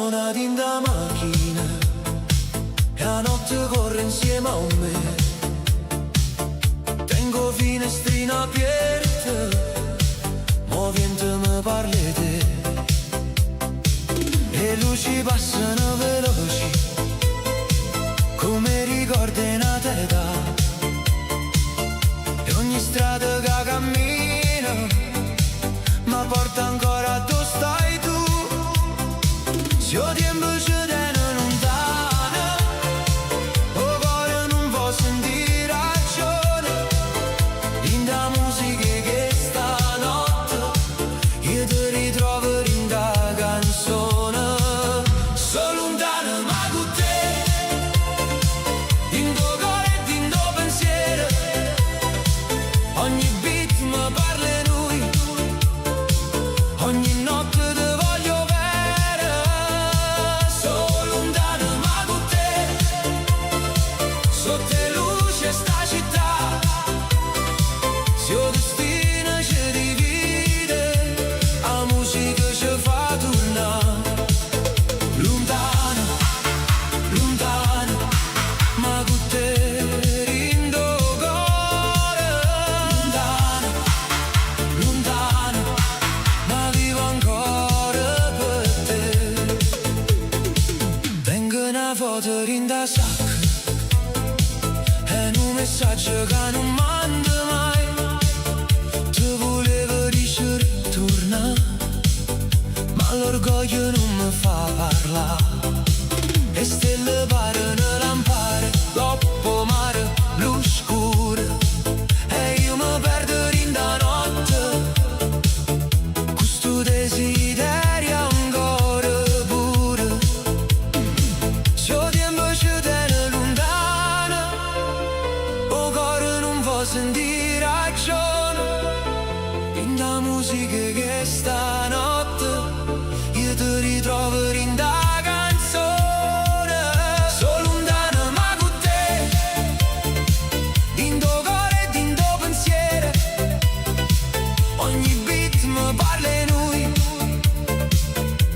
suona in da macchina e la notte corre insieme a me. Tengo finestrina aperta, movente mi parli te. Le luci passano veloci come ricordi in età. E ogni strada che cammino ma porta ancora dove stai tu. Se io tempo ci tiene lontano, o cuore non può sentire ragione. In da musica che stanotte io ti ritrovo in da canzone. So lontano ma con te, in tuo cuore e in tuo pensiero. Ogni beat mi parla lui, ogni notte ti voglio bene. So lontano ma con te, sotto le luci sta città. Se il destino ci divide, la musica ci fa tornare. Lontano, lontano, ma con te in tuo cuore. Lontano, lontano, ma vivo ancora per te. Tengo una foto in da sacca e un messaggio che non mando mai. Ti volevo dire torna, ma l'orgoglio non mi fa parlare. E stelle parano lampare, troppo mare, blu scuro. E io mi perdo in da notte, questo desiderio ancora pure. Se il tempo ci tiene lontano, o cuore non può sentire ragione. In da musica che stanotte io ti ritrovo in da canzone. So lontano ma con te, in tuo cuore e in tuo pensiero. Ogni beat mi parla lui,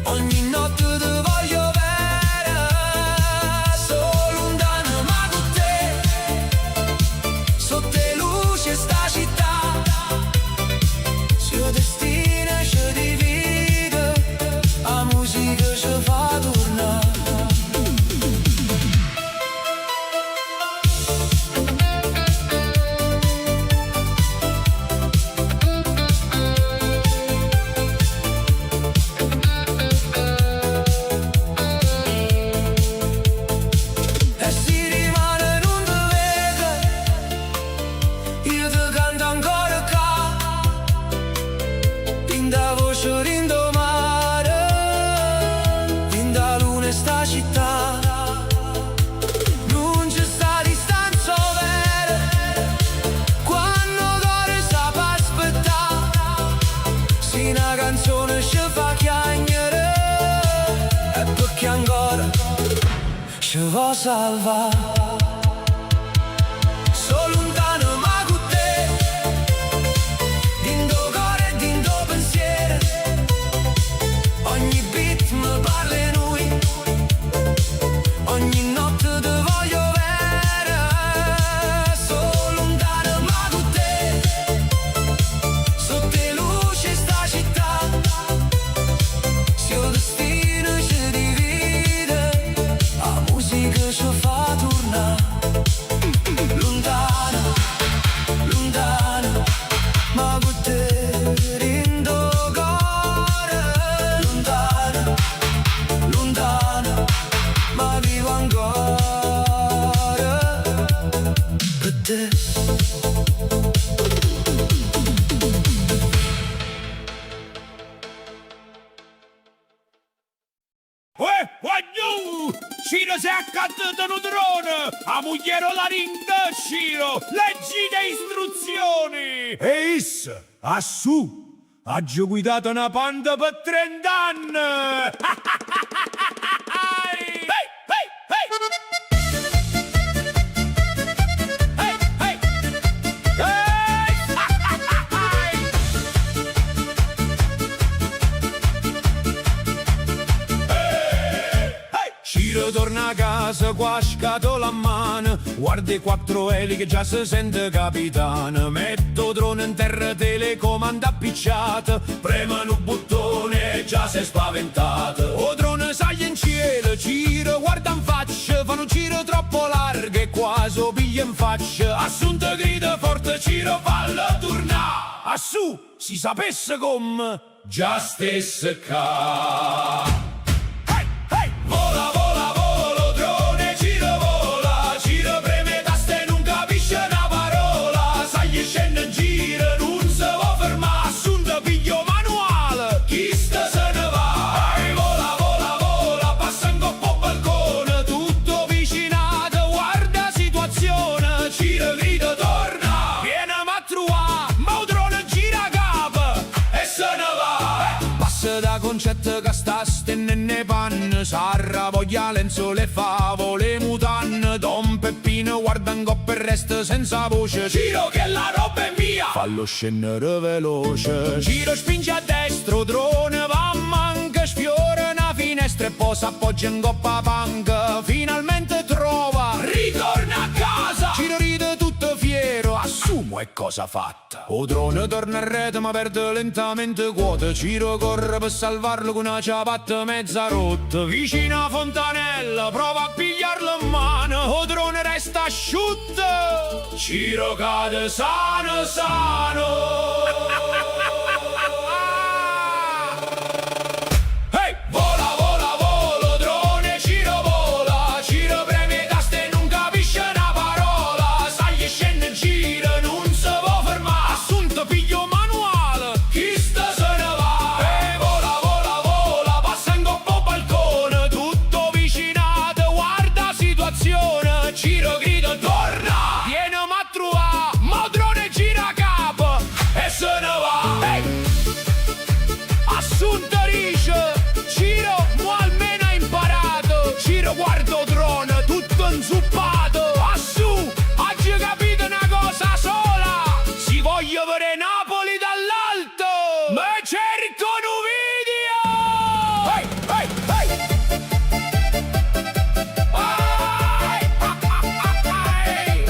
ogni notte ti voglio bene. So lontano ma con te, sotto le luci sta città. Se il destino ci divide, la musica ci fa tornare. E si rimane non ti vedo, io ti canto ancora qua. In da voce rindomare, in da luna sta città. Non c'è sta distanza vera, quando cuore sa per aspettare. Se una canzone ci fa chiagnere, è perché ancora ci vuoi salvare. So lontano ma con te, in tuo cuore e in tuo pensiero. Ogni beat mi parla lui, ogni notte ti voglio bene. So lontano ma con te, sotto le luci sta città. Se il destino ci divide, la musica ci fa tornare. Lontano, lontano, ma con te in tuo cuore. Lontano, lontano, ma vivo ancora per te. Guagliù! Ciro si è accantato un drone! A mogliero la rinda, Ciro! Leggi le istruzioni! E issa, a su! Ha già guidato una panda per 30 anni! Ehi, ehi, ehi! Ehi, ehi! Ehi! Ciro torna a casa qua scatola a mano, guarda i quattro eli che già si sente capitano. Metto drone in terra, telecomanda appicciata, premono un bottone e già si è spaventato. O drone sai in cielo, Ciro guarda in faccia, fanno un giro troppo largo e quasi piglia in faccia. Assunto grida forte, Ciro falla tornà, assù, si sapesse come già stesse ca. Vola, vola, volo, drone, Ciro vola, Ciro preme taste e non capisce una parola. Sai scende in giro, non si può fermare, assunto piglio manuale, chi sta se ne va. Vola, vola, vola, passa in coppa al balcone, tutto vicinato, guarda situazione, Ciro grida torna, viene a trovare, ma un drone gira capo e se ne va. Passa da concetto che sta stenne panne, Sarra voglia lenzuola e favole mutanne. Don Peppino guarda in coppa e resta senza voce, Ciro che la roba è mia, fallo scendere veloce. Ciro spinge a destra, drone va a manca, sfiora una finestra e poi s'appoggia in coppa panca. Finalmente trova, ritorna a casa, Ciro ride tutto fiero, assumo è cosa fatta. O drone torna a rete ma perde lentamente quota, Ciro corre per salvarlo con una ciabatta mezza rotta. Vicino a fontanella prova a pigliarlo in mano, o drone resta asciutto, Ciro cade sano sano. Hey! Vola, vola, volo, drone, Ciro vola, Ciro preme taste e non capisce una parola. Sai scende in giro, non si può fermare, assunto piglio manuale, chi sta se ne va. Vola, vola, vola, passa in coppa al balcone, tutto vicinato, guarda situazione, Ciro grida torna, viene a trovare, ma drone gira capo e se ne va. Hey! Assunto dice, Ciro mo almeno ha imparato, Ciro guardo drone tutto inzuppato, assù, oggi capito una cosa sola, si voglio vedere Napoli dall'alto, ma cerco un video. Hey, hey, hey. Ai, ah, ah, ah, ai.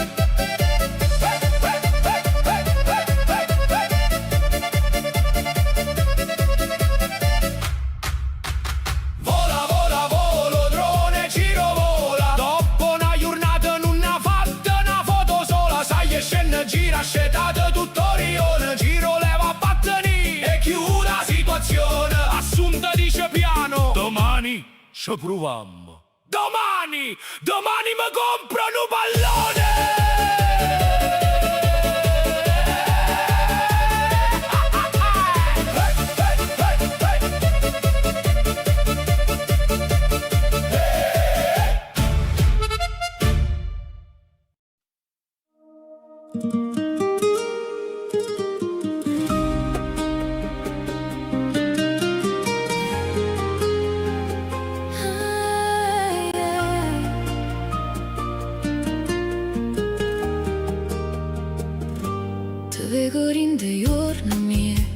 Vola, vola, volo, drone, Ciro vola, dopo una giornata non ha fatto una foto sola. Sai scende, gira, scetato tutto rione, Ciro leva a battani e chiude la situazione. Assunta dice piano, domani ci proviamo, domani mi compro un pallone. Te vedo in dei giorni miei,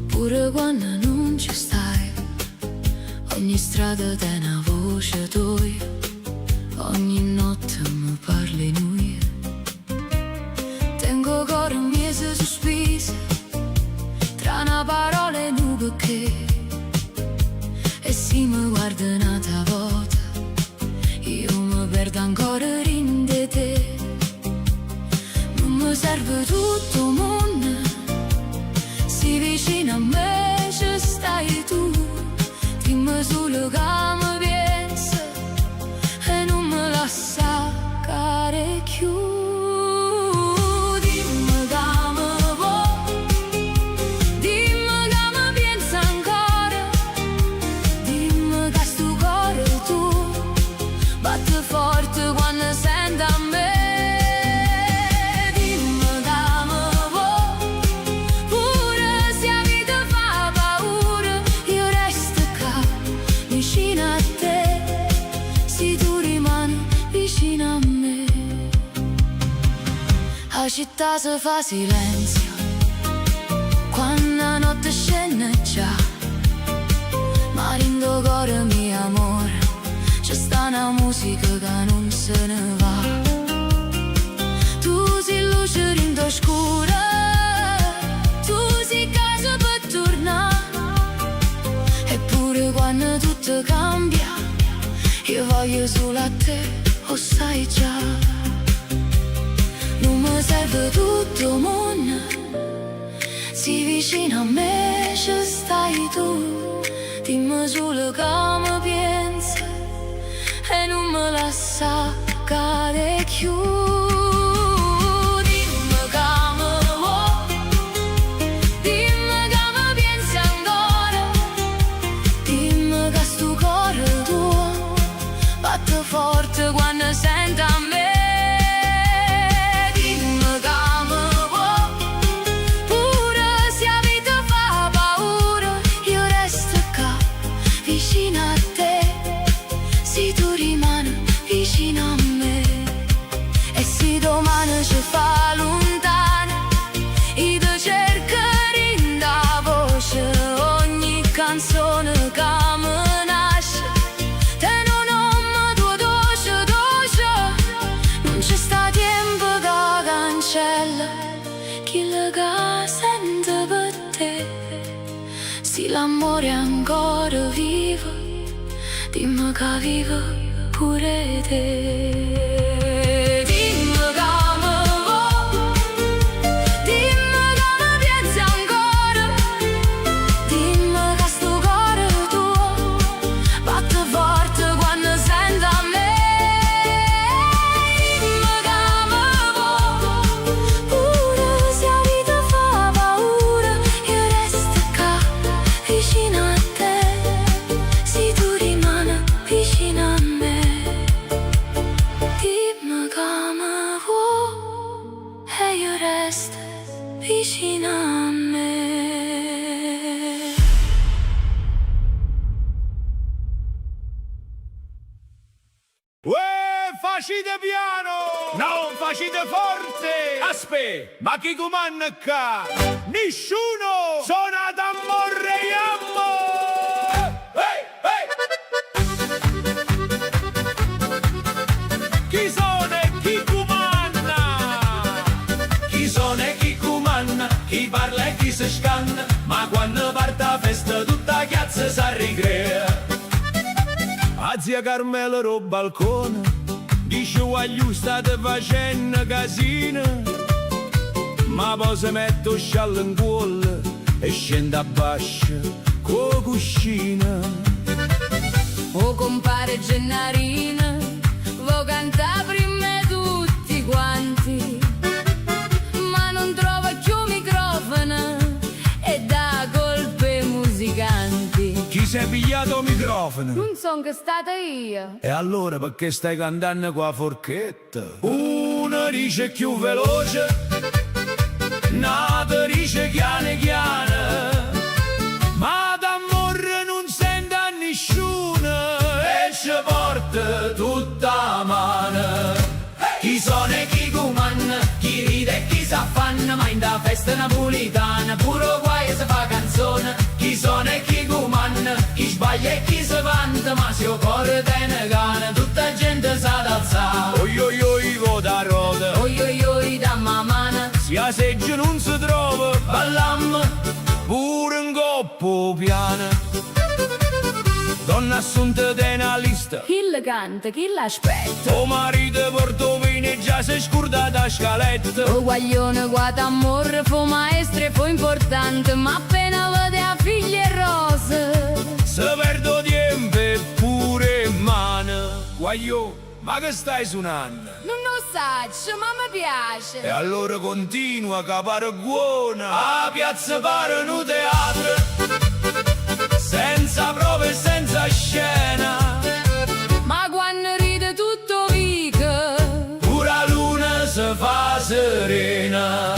pure quando non ci stai. Ogni strada te una voce tua, ogni notte mi parli noi. Tengo cuore un mese sospeso, tra una parola e un perché. E se mi guarda un'altra volta, io mi perdo ancora in te. Non mi serve tutto il mondo, si vicino a me ci stai tu. Dimmi solo che mi pensa e non mi lascia care più. Dimmi che mi vuoi, dimmi che mi pensa ancora, dimmi che sto cuore tu batte forte quando sente a me. La città si fa silenzio quando la notte scende già, ma rindo cuore mio amore, se ne va. Tu sei luce rindo scura, tu sei casa per tornare. Eppure quando tutto cambia, io voglio solo a te, o sai già. Non mi serve tutto il mondo, si vicino a me ci stai tu. Dimmi solo che mi pensi e non mi lascia cadere più. Dimmi che mi vuoi, dimmi che mi pensi ancora, dimmi che sto cuore tuo batte forte quando senti a me. Fa lontana, io ti cercherò in da voce ogni canzone che mi nasce. Te non ho mai tua doce, non c'è sta tempo che cancella chi che sente per te. Se l'amore è ancora vivo, dimmi che vivo pure te. Vicino a me. Uè, facite piano! Non facite forte! Aspe, ma chi comanda qua? Nessuno! Sono ad ammorre ammo! Chi sono e chi comanda? Chi sono e chi comanda? Chi parla e chi si scanna? Ma quando parte la festa tutta la chiazza si ricrea. A zia Carmela ro balcone dice voglio state facendo casino, ma poi si mette un sciallo in cuore e scende a bascia con cuscina. O compare Gennarina, vo cantare prima tutti quanti, ma non trova più microfono e dà colpe musicanti. Chi si è pigliato il microfono? Non son che stata io. E allora perché stai cantando con la forchetta? Uno dice più veloce, un'altra dice chiane chiane, ma d'amore non sente a nessuno e ci porta tutta la mano. Chi sono e chi comanda, chi ride e chi s'affanna, ma in da festa napolitana pure guai si fa canzone. Chi sono e chi comanda, chi sbaglia e chi si vanta, ma se il cuore te ne gana tutta gente sa d'alzare. Oi oi oi vota roda, Oi oi oi dammi la mano, si a seggio non si trova, ballam pure un coppo piano. Donna assunta te una lista, chi le canta, chi l'aspetta? tuo marito porto vino e già si è scordata la scaletta. O guaglione guata amore, fu maestro e fu importante, ma appena vede a figlie rose Se perdo tempo pure in mano. Guagliò, ma che stai suonando? non lo saggio, ma mi piace. E allora continua che pare buona. A piazza pare un teatro, senza prove e senza scena, Ma quando ride tutto vica, pure la luna si fa serena.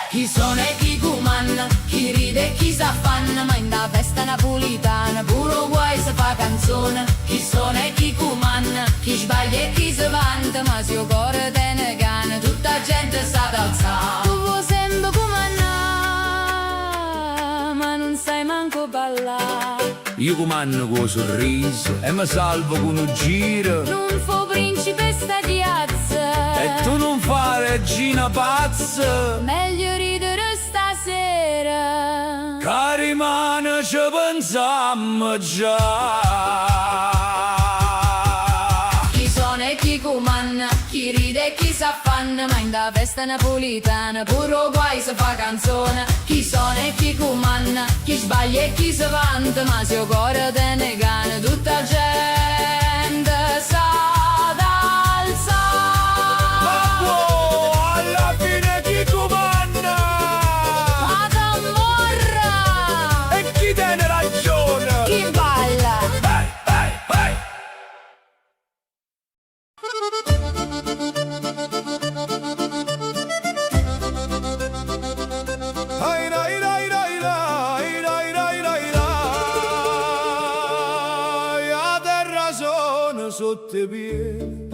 chi sono e chi comanda, chi ride e chi s'affanna, ma in da festa napolitana pure guai si fa canzone. Chi sono e chi comanda, chi sbaglia e chi si vanta, ma se il cuore te ne gana tutta gente sa d'alzare. Tu vuoi sempre comandare, ma non sai manco ballare. Io comando con sorriso e mi salvo con un giro. Non fu principessa di pazza, Meglio ridere stasera. che rimane ci pensammo già. Chi sono e chi comanna, chi ride e chi s'affanna, ma in da festa napolitana pure guai si fa canzone. Chi sono e chi comanna, chi sbaglia e chi si vanta, ma se o cuore te ne gana tutta gente sa Oh, alla fine chi comanda? E chi tiene ragione? Chi balla? Hey, hey, hey. Ai, rai, rai, rai, rai, rai, rai, rai, rai. A terra sono sotto i piedi,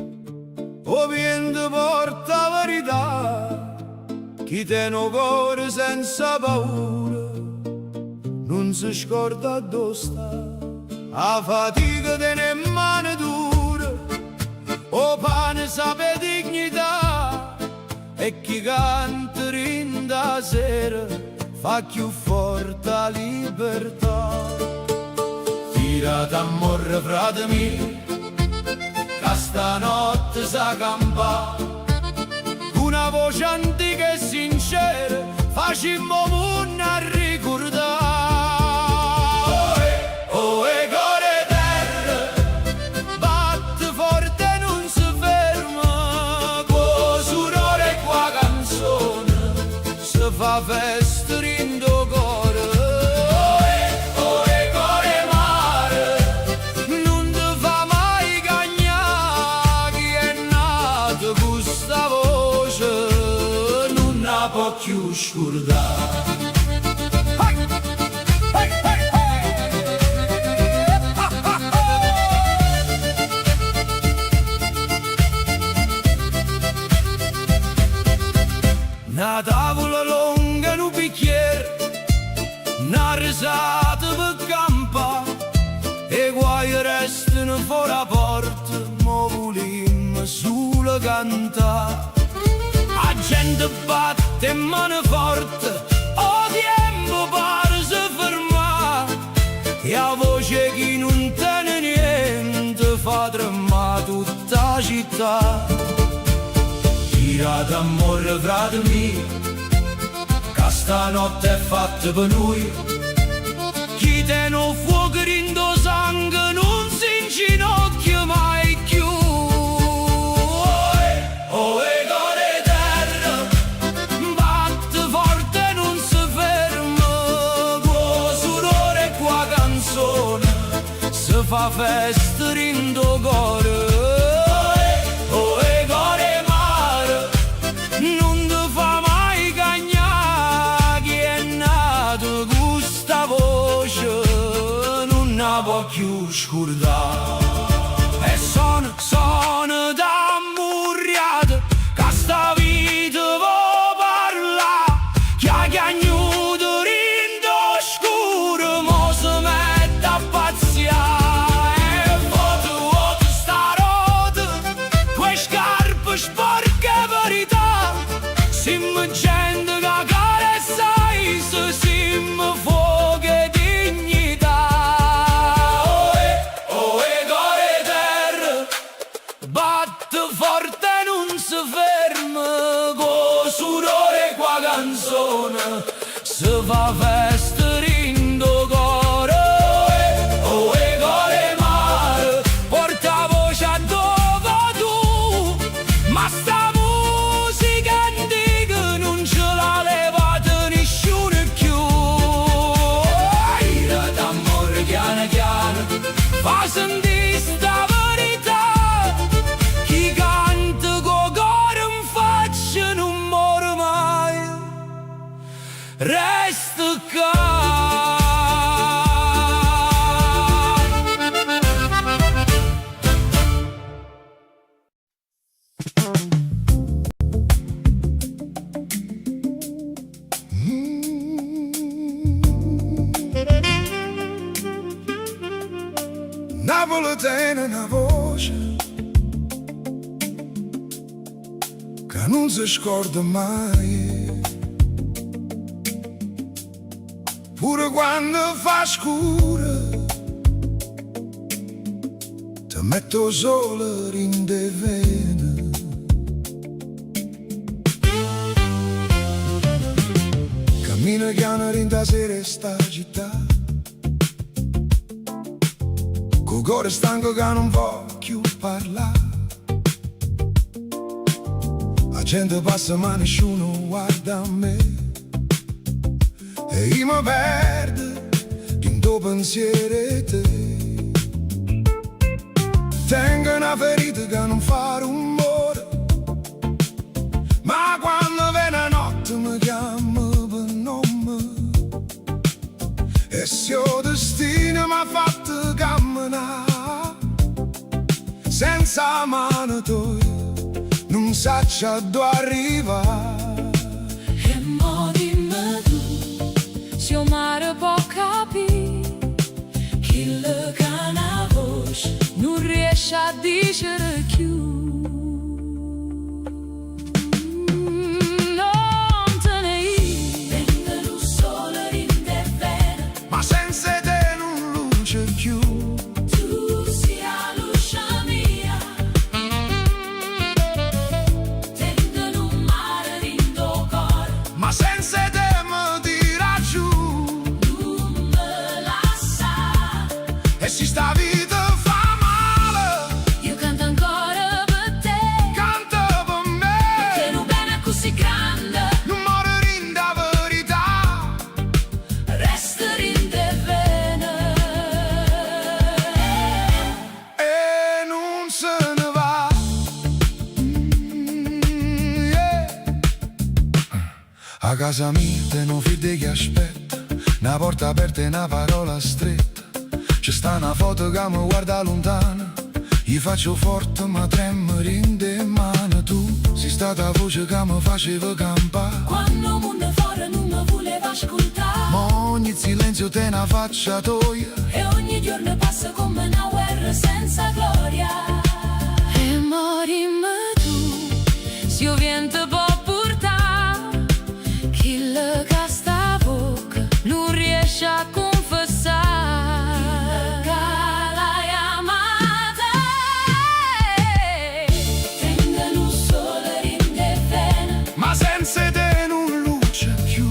o vento porta verità. Chi tiene un cuore senza paura non si scorda dove sta. A fatica tiene mano dura, o pane sape dignità. E chi canta rinda sera fa più forte la libertà. Tira d'amore frate mio, che stanotte sa campa. Una voce antica e sincera facimmo munna a ricordare. Oh, core terra, batte forte e non si ferma. Con sonore e qua canzone si fa festa rindo cuore. Oh, core mare, non ti fa mai cagnare. Chi è nato con questa voce non la può più scordare. Una tavola lunga in un bicchiere, una risata per campa, e guai restano fuori la porta, mo volimmo solo cantare. La gente batte mano forte, o tempo pare si ferma, e la voce chi non tiene niente fa tremare tutta la città. Tira d'amore frate mio, che stanotte è fatta per noi. Chi tiene un fuoco rindo sangue non si inginocchia mai più. Oh, core terra, batte forte e non si ferma. Con sonore e qua canzone si fa festa rindo cuore. Più scordare e sono da murriata che sta vita vo parla, chi ha chiagnuto rindo scuro mo si mette a pazziare. E foto sta rota, quei scarpe sporche verità, siamo gente che carezza se siamo fuoco e dignità. Batte forte e non si ferma, con sonore e qua canzone si fa festa rindo cuore. Oh, core mare, porta voce a dove tu, ma sta musica antica non ce l'ha levata nessuno più. Ira d'amore piano piano, fa sentire sta verità. Chi canta co' cuore in faccia non muore mai, resta qua. Napoletana una voce che che non si scorda mai. Pure quando fa scuro, ti metto solo in de vene. Cammino piano rinda sera sta città, col cuore stanco che non voglio parlare. La gente passa ma nessuno guarda a me, e io mi perdo in tuo pensiero te. Tengo una ferita che non fa rumore, ma quando viene notte mi chiama per nome. E se il destino mi ha fatto camminare senza mano tua, non saccia dove arrivare. E mo dimmi tu, se il mare può capire, chi le cana voce non riesce a dicere più. Non te ne vengono un sole in te vene, Ma senza te non luce più. tu sia luce mia. Tengono un mare in tuo cuore, Ma senza te mi tira giù. non me la sa. E si sta vita fa male, Io canto ancora per te, canta per che me. non bene così grande, Non muore in da verità, resta in te vene. e non se ne va. Yeah. A casa mia te non fide che aspetta, una porta aperta e una parola stretta. C'è sta una foto che mi guarda lontana, gli faccio forte ma tremo rinde in mano. Tu sei stata voce che mi faceva campare, Quando il mondo fuori non mi voleva ascoltare, ma ogni silenzio te una faccia toia. e ogni giorno passa come una guerra senza gloria. E morimmo tu, se il vento può portare, chi le casta bocca non riesce a confessare. L'hai amata, tengono un sole in te vene, Ma senza te non luce più.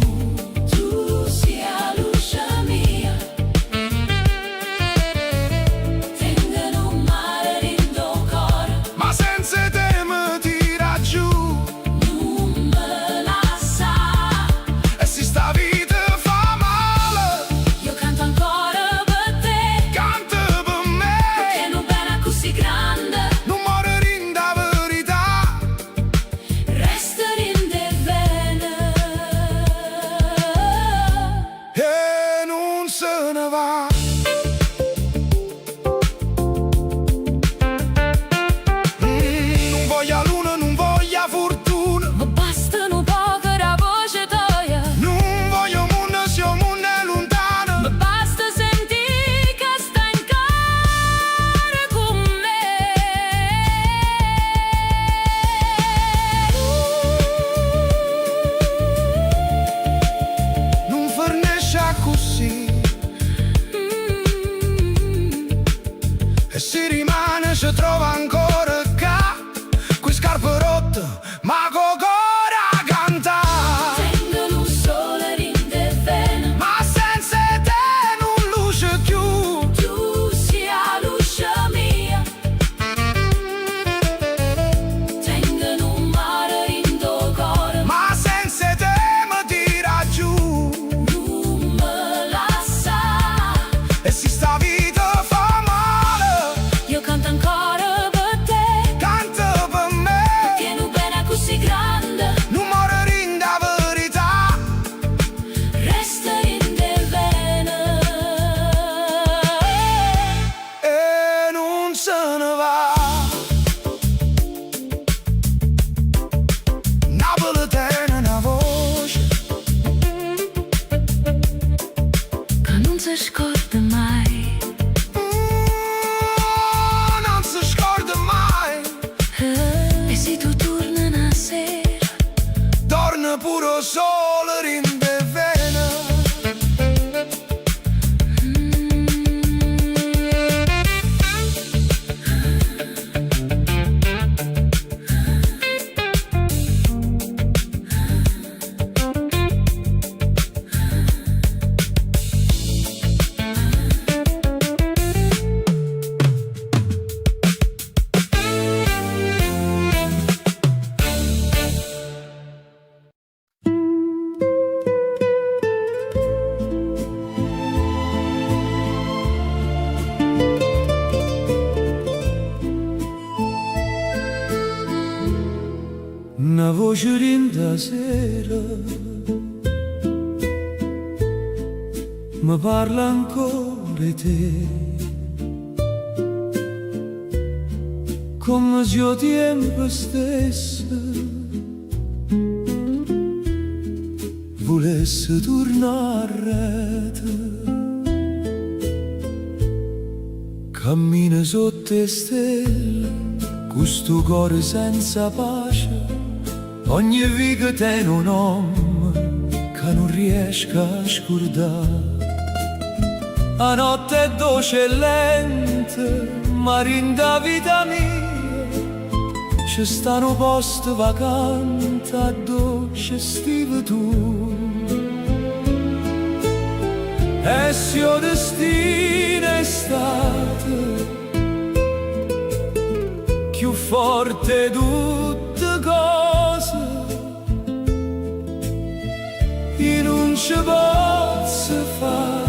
tu sia luce mia. Tengono un mare in tuo cuore, Ma senza te mi tira giù. non me la sa. E si sta vita fa male, Io canto ancora per te, canta per me. che non bene così grande, Non muore in da verità, resta in te vene. e non se ne va. Non voglio luna, non voglio fortuna, Ma bastano poco la voce tua, non voglio mondo se il mondo è ma lontano. basta sentire che stai in cuore con me. Non fornisce così, e si rimane, si trova ancora qua, qui scarpe rotte, ma con cuore a cantare. Tengono un sole in te vene, Ma senza te non luce più. tu sia luce mia. Tengono un mare in tuo cuore, Ma senza te mi tira giù. non me la sa. E si sta vita fa male, Io canto ancora per te, voce rinda sera mi parla ancora di te, come se il tempo stesso volesse tornare a te. Cammina sotto le stelle, questo cuore senza pace, ogni vita tiene un nome che non riesco a scordare. La notte è dolce e lenta, ma rinda vita mia, c'è stanno posti vacanti dove stive tu. E se il destino è stato più forte di tutte cose, io non ci posso fare,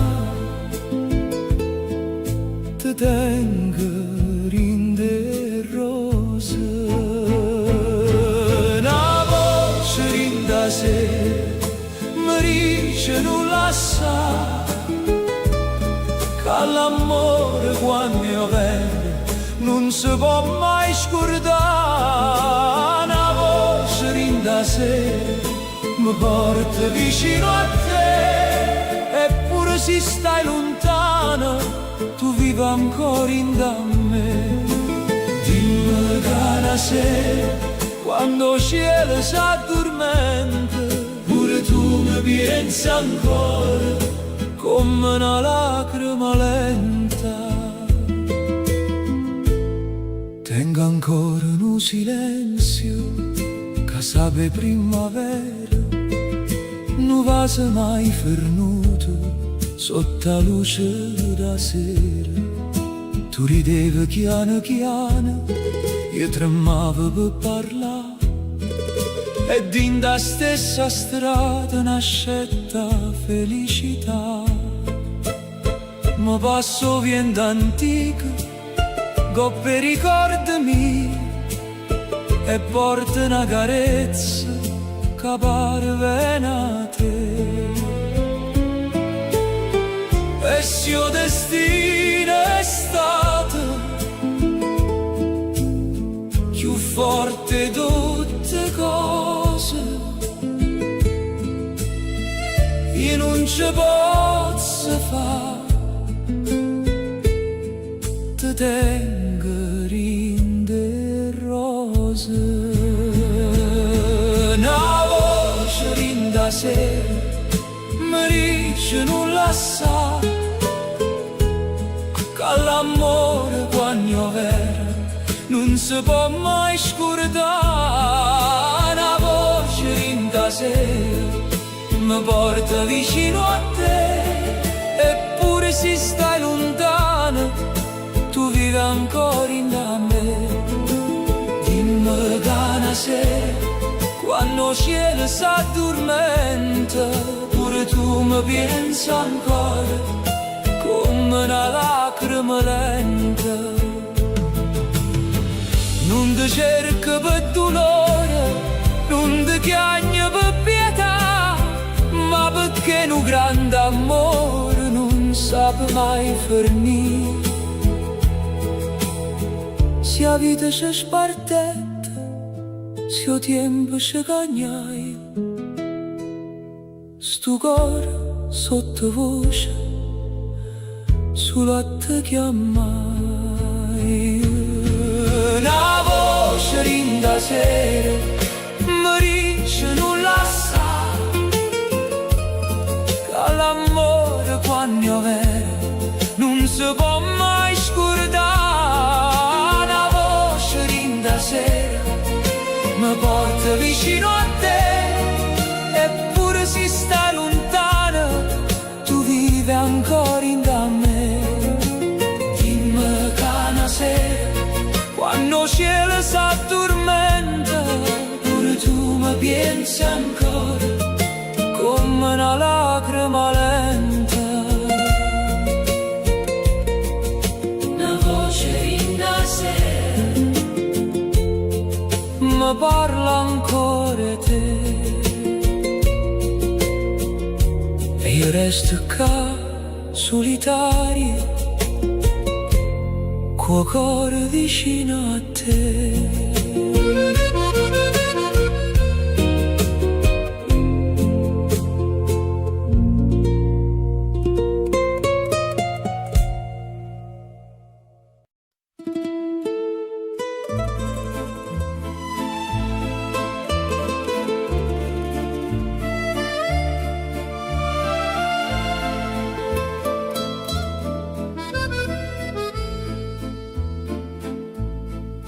ti tengo rinde rose. Una voce rinda se mi dice non la sa, che l'amore quando io vengo non si può mai scordare. Una voce rinda se mi porta vicino a te, eppure se stai lontana tu vivi ancora in da me. Dimmi che una sera quando il cielo si addormenta, pure tu mi pensi ancora come una lacrima lenta. Tengo ancora un silenzio che sape primavera, non va se mai fernuto sotto la luce da sera. Tu ridevi chiano chiano, io tremavo per parlare, e din da stessa strada nascetta felicità. Ma passo vien d'antica, coppe ricordi miei, e porta una carezza che parve a te. E se il destino è stato più forte di tutte cose, io non ci posso fare, ti tengo rinde rose. Una voce rinda se mi dice non la sa, che l'amore quando vera non si può mai scordare. Una voce rinda se mi porta vicino a te, eppure se stai lontana tu vivi ancora in da me. Dimmi che una sera quando il cielo si addormenta, pure tu mi pensi ancora come una lacrima lenta. Non ti cerco per dolore, non ti chiagno per pietà, ma perché un grande amore non sape mai finire. Se la vita si spartetta, se il tempo si cagnai, sto cuore sottovoce solo a te chiamai. Una voce rinda sera mi dice non la sa, che l'amore quando è vero non si può mai scordare. Una voce rinda sera mi porta vicino a te, eppure se stai lontana tu vivi ancora in da me. Dimmi che una sera quando il cielo si addormenta, pure tu mi pensi ancora come una lacrima lenta. Una voce rinda sera mi mi parla ancora te. E io resto qua solitario, col cuore vicino a te.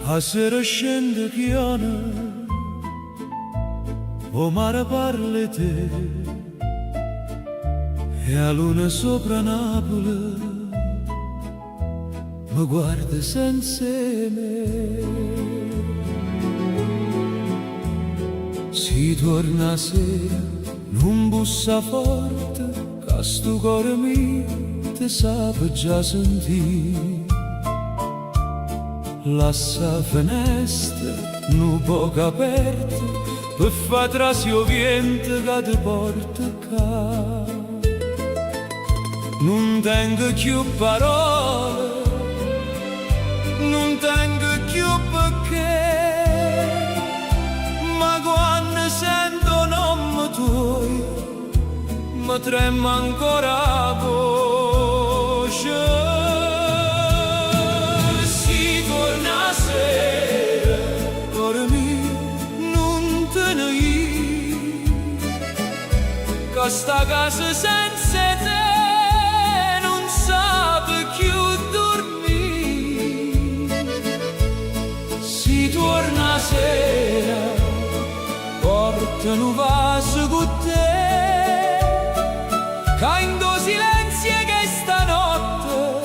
A sera scende piano, o mare parla te, e a luna sopra Napoli mi guarda senza me. Si torna sera, non bussa forte, che sto cuore mio ti sape già sentire. Lassa finestra, nu poco aperta, per fa trasio vento che ti porta qua. Non tengo più parole, non tengo più perché, ma quando sento nome tuo, mi trema ancora la voce. Questa casa senza te non sape più dormire. Si torna sera, porta un vaso con te, che in do silenzio che stanotte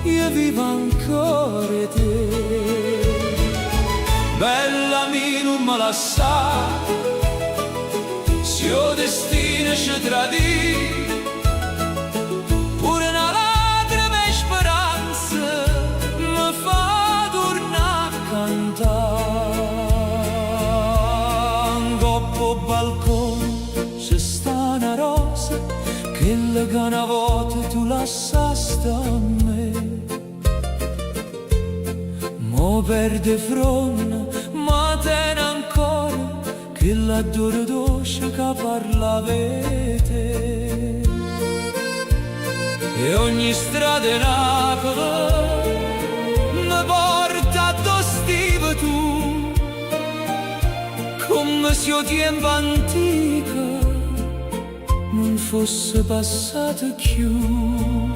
io vivo ancora te. Bella mia non me la sa, se il destino ci tradì, pure una lacrima e speranza mi fa tornare a cantare. In coppo balcone c'è sta una rosa, quella che una volta tu lasciasti a me. Mo perde fronte, ma tiene ancora che l'adoro dolce che parla di te. E ogni strada in Napoli mi porta dove stivi tu, come se il tempo antico non fosse passato più.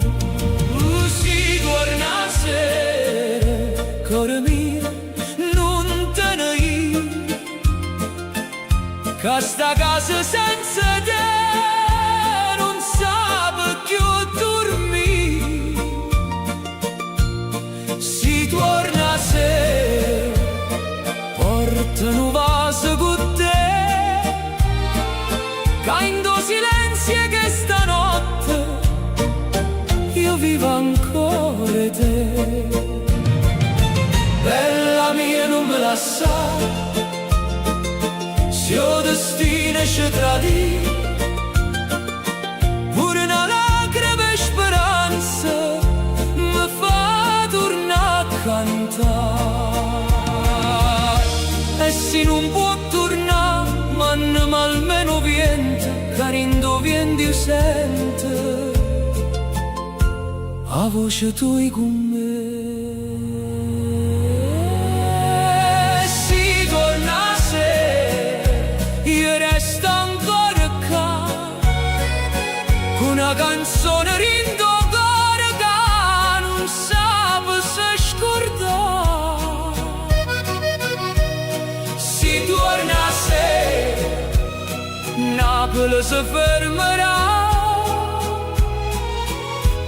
Si torna sera, cuore mio, non te ne ir, che sta casa senza te non sape più dormire. Si torna sera, porta un vaso con te, che in do silenzio che stanotte io vivo ancora te. Bella mia non me la sa, se il destino ci tradì, pure una lacrima e speranza mi fa tornare a cantare. E se non può tornare, ma almeno viene, carindo viene Dio sente a voce tua con me. Si torna sera, io resto ancora qua, con una canzone rindo cuore che non sape se scordare. Si torna sera, Napoli si fermerà,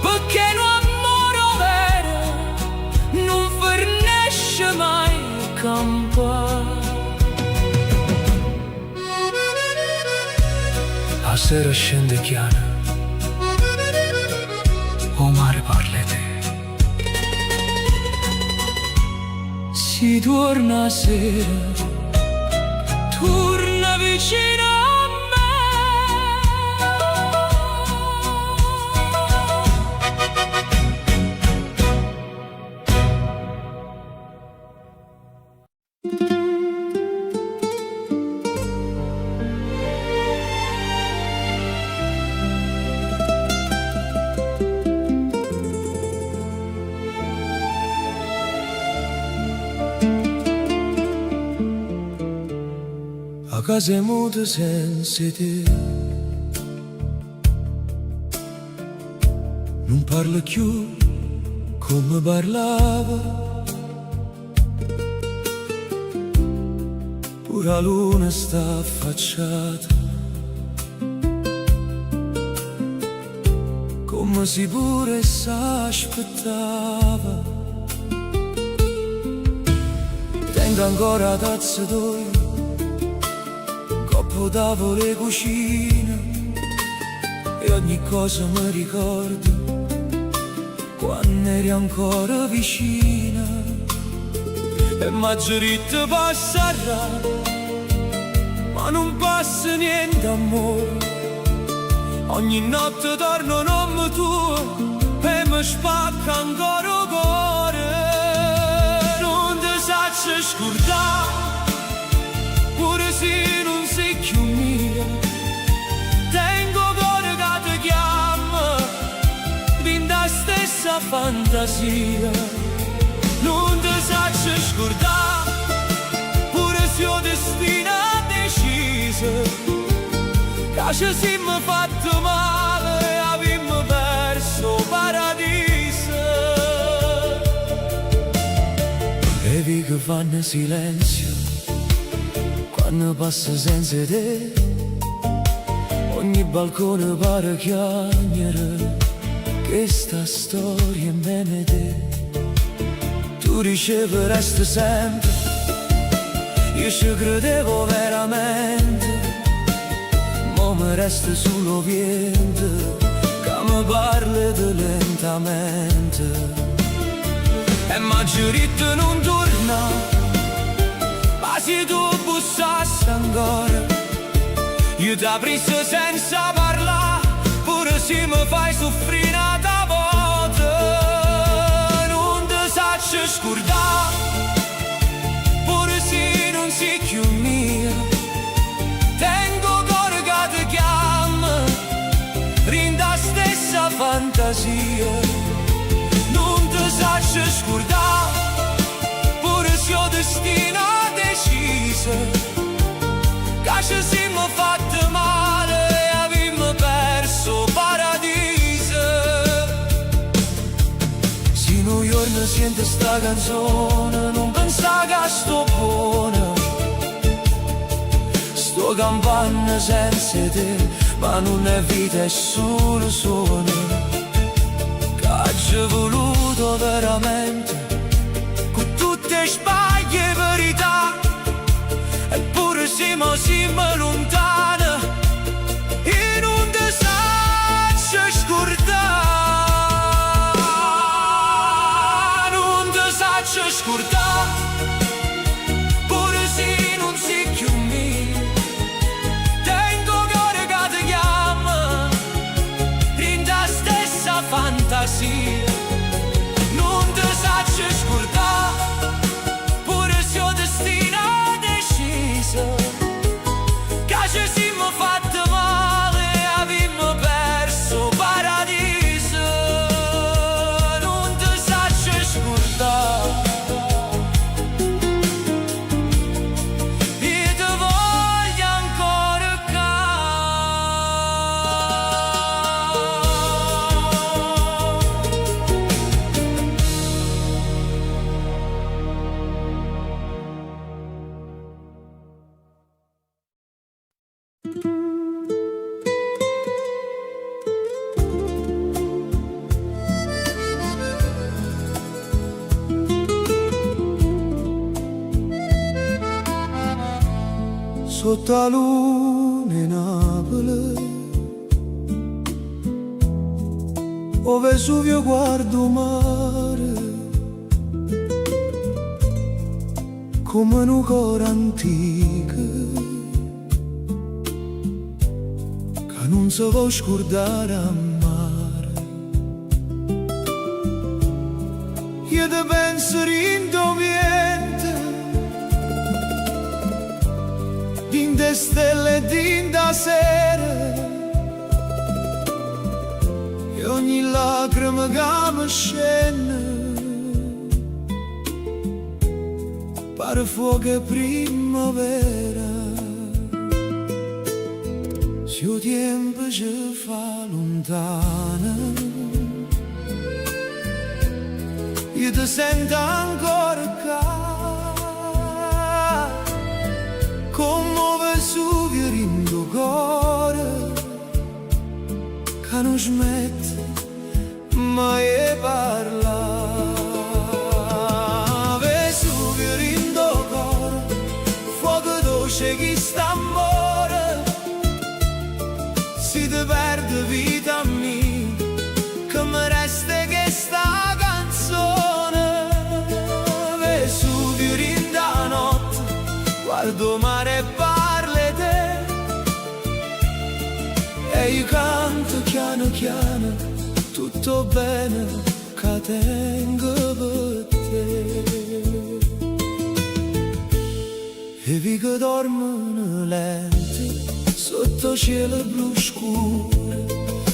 perché un amore vero non finisce mai a campare. La sera scende chiara, o mare parla te. si torna sera, torna vicino a me. A casa è muta senza te, non parla più come parlava, pure la luna sta affacciata, come si pure s'aspettava. Tengo ancora tazza d'olio, coppo tavolo e cucina, e ogni cosa mi ricordo quando eri ancora vicina. E maggiorita passerà, ma non passa niente amore. Ogni notte torno nome tuo e mi spacca ancora il cuore. Non ti saccio scordare, pure se non sei più mia. Tengo cuore che ti chiama, vinta stessa fantasia. Non ti saccio scordare, pure se ho destino deciso, che ci siamo fatto male e abbiamo perso il paradiso. E vi che fanno silenzio quando passa senza te, ogni balcone pare chiacchiere, che sta storia in me e te. Tu dicevi resta sempre, io ci credevo veramente, ma mi resta solo vento che mi parla di lentamente. E maggiorita non torna, ma se tu bussassi ancora, io ti aprissi senza parlare, pure se mi fai soffrire una volta. Non ti saccio scordare, pure se non sei più mia. Tengo cuore che ti chiama, rinda stessa fantasia. Non ti saccio scordare, pure se ho destino deciso, che ci siamo fatti male e abbiamo perso il paradiso. Se un giorno sento sta canzone, non pensa che sto buona. Sto campando senza te, ma non è vita, è solo suono. Che ho voluto veramente, con tutte sbagli e verità. Eppure siamo lontani e non ti saccio scordare. Non ti saccio scordare, pure se non sei più mia. Tengo cuore che ti chiama, rinda stessa fantasia. Non ti saccio scordare, pure se ho destino deciso, che ci siamo fatti male e abbiamo perso il paradiso. Non ti saccio scordare, io ti voglio ancora qua. Sotto la luna in Napoli, o Vesuvio guardo mare, come un cuore antico che non si può scordare a mare. Io te penso rindoviente din de stelle din da sera, e ogni lacrima che mi scende pare fuoco e primavera. Se il tempo ci fa lontano, io ti sento ancora qua, come Vesuvio in tuo cuore, che non smette mai di parlare. Vesuvio in tuo cuore, fuoco dolce che sta amore, si ti perde vita mia, che mi resta che sta canzone. Vesuvio in da notte, guardo mare e parla te, e io canto piano piano tutto bene che tengo per te. E vi che dormono lenti sotto cielo blu scuro,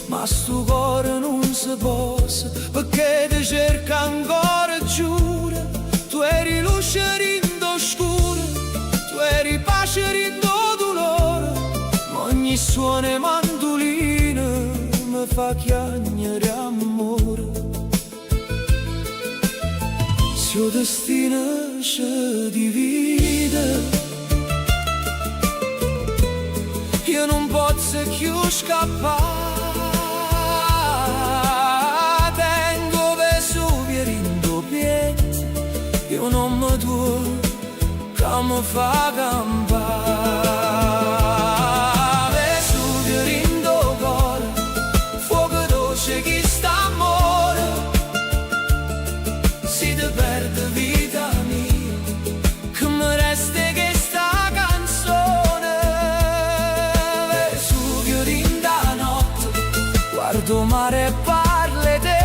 ma sto cuore non si posa perché ti cerca ancora, giura. Tu eri luce rindo scuro, tu eri pace rindo dolore, ma ogni suono e mandolina mi fa chiagnare amore. Se il destino ci divide, io non posso più scappare. Tengo Vesuvio in due piedi, io non mi duo che mi fa campare. Vesuvio in tuo cuore, fuoco dolce che sta amore, si ti perde vita mia, che mi resta che sta canzone. Vesuvio in da notte, guardo mare e parla te,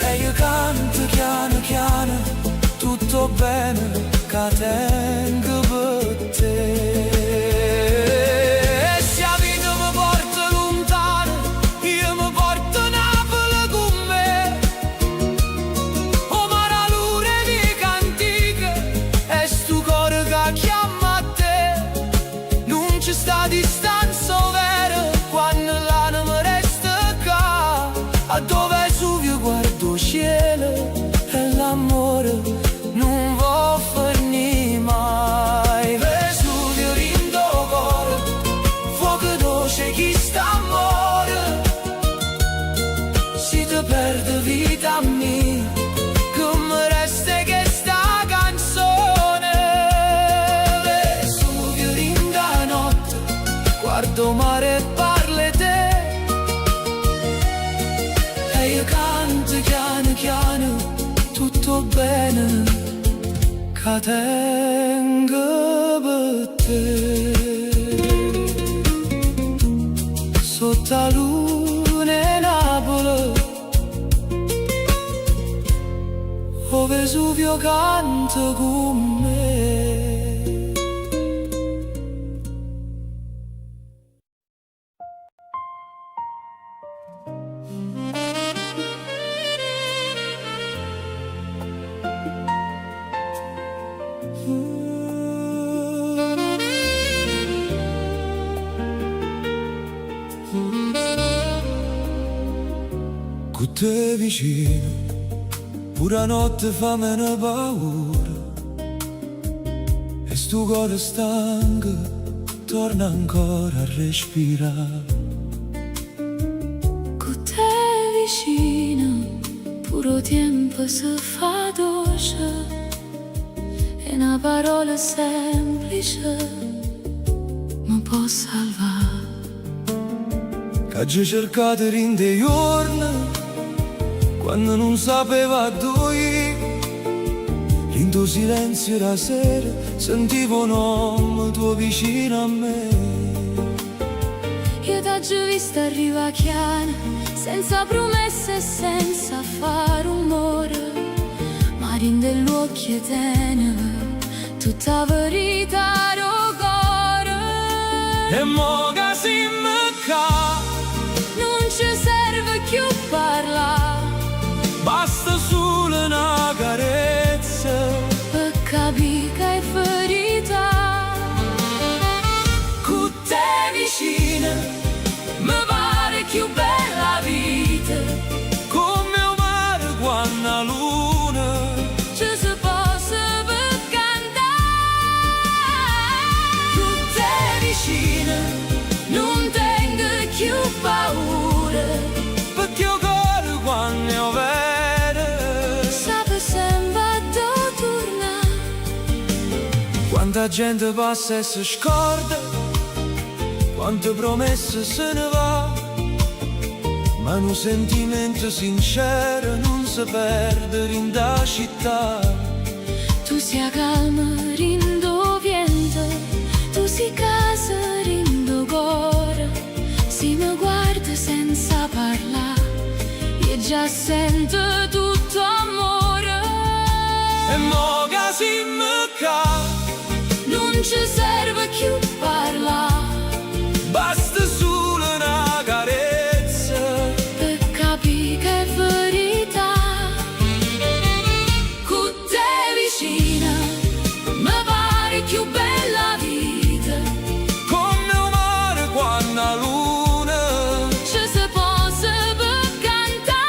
e io canto piano piano tutto bene che tengo per te. E se la vita mi porta lontano, io mi porto a Napoli con me, o Maralure di cantiche, e sto cuore che chiama a te. Non ci sta distanza vera quando l'anima resta qua, a dove Vesuvio guardo cielo e l'amore non va a finire mai. Vesuvio in tuo cuore, fuoco dolce che sta amore, si ti perde vita mia, che mi resta che sta canzone. Vesuvio in da notte, guardo mare e parla te, e io canto piano piano tutto bene che tengo per te. Sotto la luna e Napoli, o Vesuvio canta con me. Con te vicino, pure a notte fa meno paura, e sto cuore stanco torna ancora a respirare. Con te vicino, puro tempo si fa dolce, e una parola semplice mi può salvare. Che oggi cercate rinde giorni, quando non sapeva dove, in tuo silenzio la sera sentivo un nome tuo vicino a me. Io t'ho vista arrivare chiara, senza promesse e senza fare rumore, ma rinde l'occhio tenue, tutta verità del cuore. E mo che si me ca, Non ci serve più parlare, basta solo una carezza per capire che è verità. con te vicina, Mi pare più bella vita, come un mare quando la luna. ci si possa per cantare. Con te vicina, Non tengo più paura, perché il cuore quando io vedo sape sempre tornare. quanta gente passa e si scorda, quante promesse se ne va, ma un sentimento sincero non si perde in da città. Tu sia calma, rindo vento, tu si casa, rindo cuore. Si mi guarda senza parlare, io già sento tutto amore. E mo che si me ca, Non ci serve più parlare, basta solo una carezza per capire che è verità. Con te vicina, mi pare più bella vita, come un mare quando la luna. ci si possa per cantare.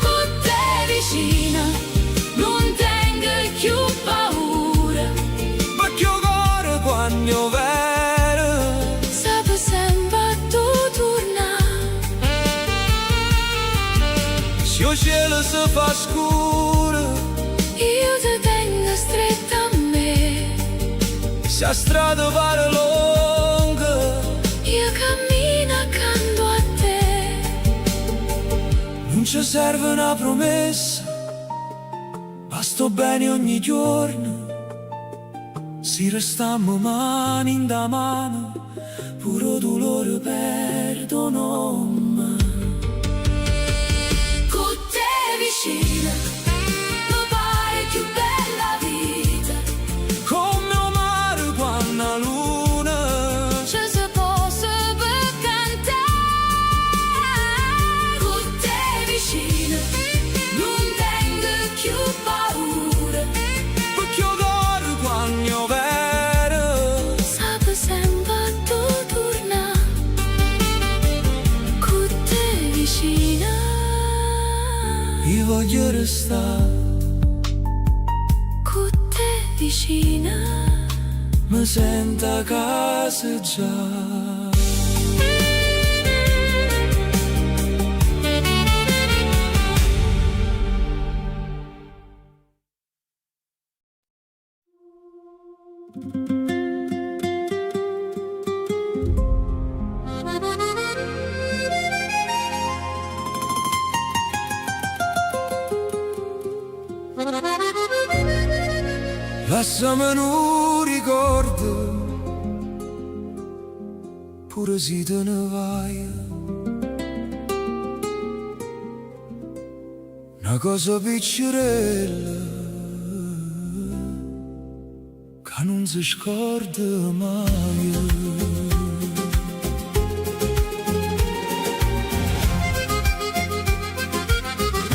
Con te vicina, non tengo più paura, Perché il cuore quando io vedo sape sempre tornare. se il cielo si fa scuro, Io ti tengo stretta a me, se la strada pare lunga, io cammino accanto a te. non ci serve una promessa, basta bene ogni giorno. Si restammo mano in da mano, puro dolore perdono. Con te vicina, mi pare più bella vita, Come un mare quando la luna. ci si possa per cantare. Con te vicina, non tengo più paura, Perché il cuore quando io vedo sape sempre tornare. Con te vicina, io voglio restare, con te vicina. mi sento a casa già. Lasciami un ricordo, pure se te ne vai. Una cosa piccerella che non si scorda mai.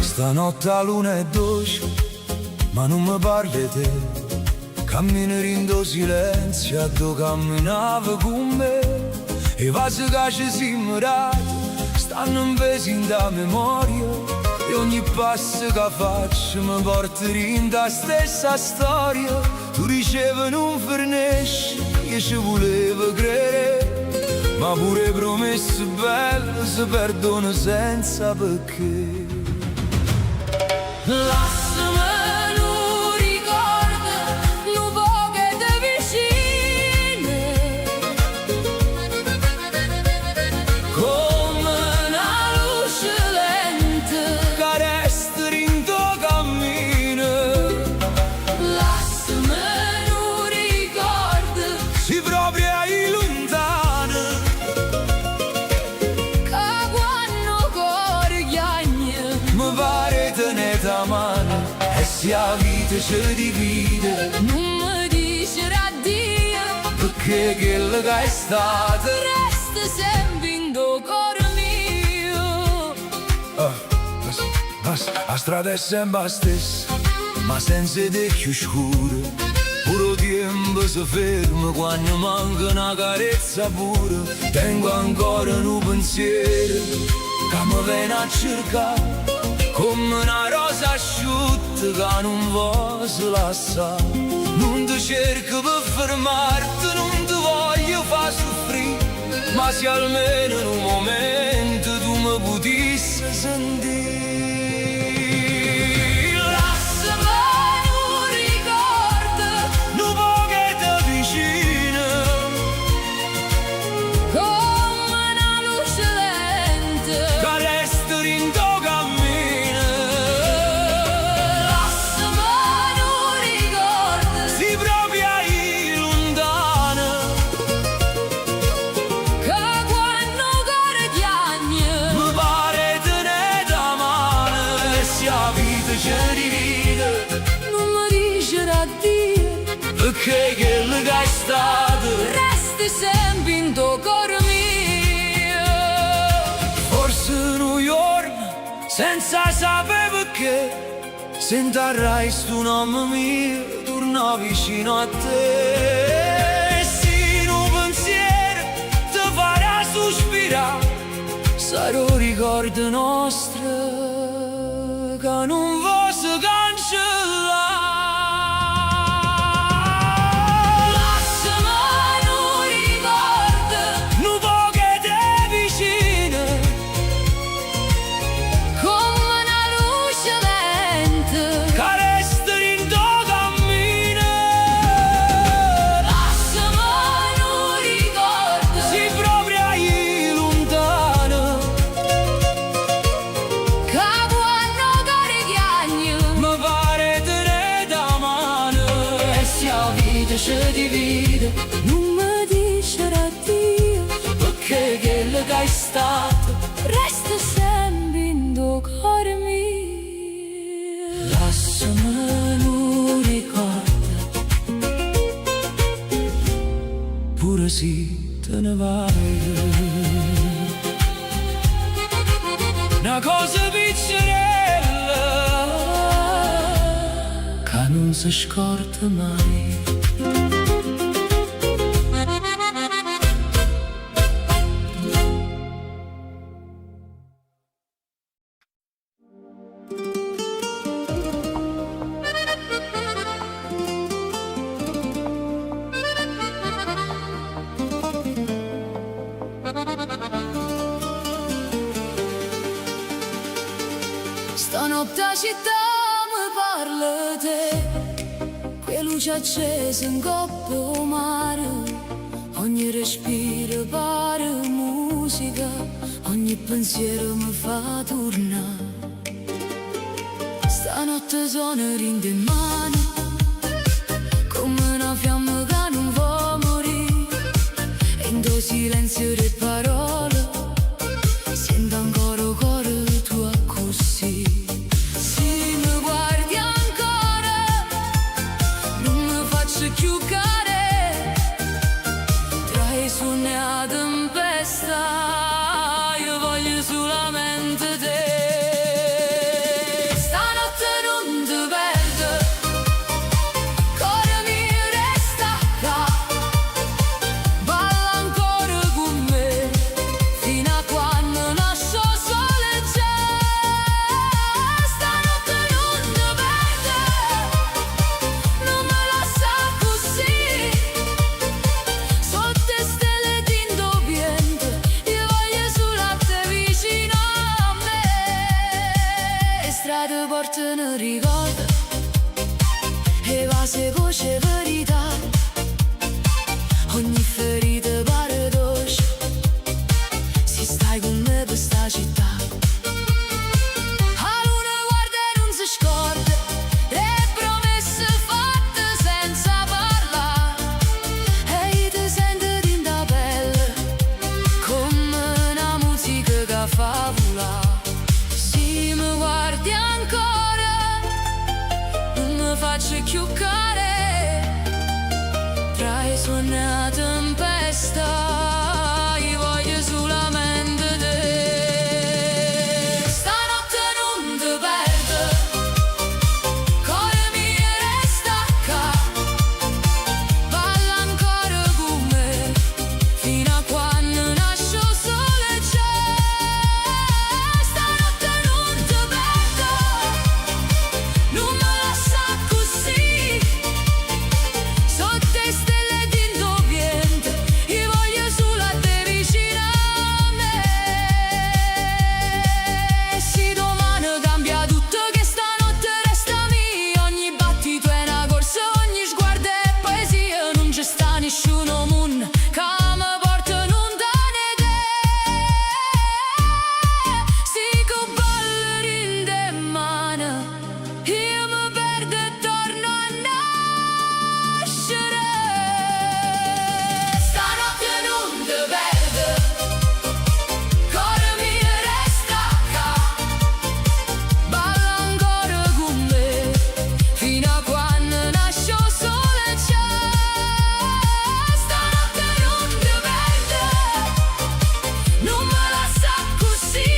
Stanotte la luna è dolce, ma non mi parli di te. Cammini in silenzio, a dove camminava con me. E vasi che ci siamo dati stanno invesi in da memoria. E ogni passo che faccio mi porta in da stessa storia. Tu ricevi non fornisci, io ci volevo credere, ma pure promesse belle si perdono senza perché. Lasciami un ricordo, un po' che ti vicine, Come una luce lenta che resta in tuo cammino. sia vita ci divide. Non mi dice addio, Perché quello che è stato resta sempre in tuo cuore mio. La strada è sempre la stessa, ma senza te più scura. Pure il tempo si ferma quando manca una carezza pure. Tengo ancora un pensiero che mi viene a cercare, come una rosa asciutta che non posso lasciare. Non ti cerco per fermarti, non ti voglio far soffrire, ma se almeno in un momento tu mi potessi sentire. Perché quello che è stato Resti sempre in tuo cuore mio. forse New York senza sapere perché, se intarrai sto nome mio torna vicino a te. E se un pensiero ti farà sospirare, sarò ricordo nostro che non posso cancellare. Ci divide, non mi dice addio, Perché quello che è stato resta sempre in tuo cuore mio. lasciami non ricorda, pure se te ne vai. Una cosa piccerella che non si scorda mai. Stanotte a città mi parla te, que luce accesa in coppa mare, ogni respiro pare musica, ogni pensiero mi fa tornare. Stanotte suona rinde in mano, come una fiamma che non può morire, e in tuo silenzio le parole sento ancora il cuore tuo così. portano ricordo e va se voce verità, ogni ferita pare dolce se stai con me per sta città. A luna guarda e non si scorda le promesse fatte senza parlare, e ti senti in da pelle come una musica che fa volare. Se mi guardi ancora piace più care tra i suoni a tempesta, io voglio solamente te. Stanotte non ti perdo, cuore mio resta qua, balla ancora con me fino a quando nasce il sole c'è. Stanotte non ti perdo, non me lascia così, sotto le stelle di indovviente, io voglio solo a te vicino a me. Se domani cambia tutto, che stanotte resta mia, ogni battito è una corsa, ogni sguardo è poesia, non c'è sta nessuno moon che mi porta lontano da te. Se che ballerin de mano, io mi perdo e torno a nascere. Stanotte non ti perdo, cuore mio resta qua, balla ancora con me fino a quando nasce il sole c'è. Stanotte non ti perdo, non me lascia così,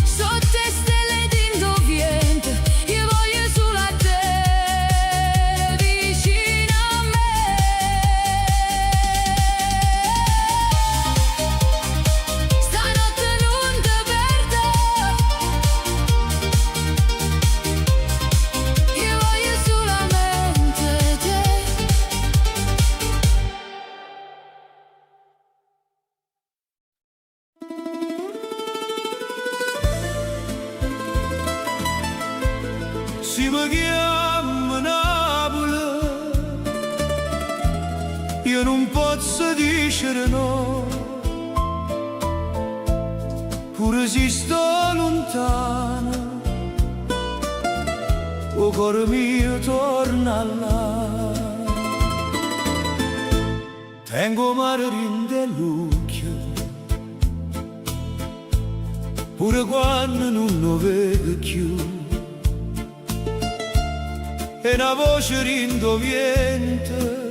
sotto le stelle di indovviente, io voglio solo a te vicino a me. Stanotte non ti perdo, io voglio solamente te. Si mi chiama Napoli, io non posso dire no, pure se sto lontano, o cuore mio torna là. Tengo mare dell'occhio, pure quando non lo vedo più, e una voce rindoviente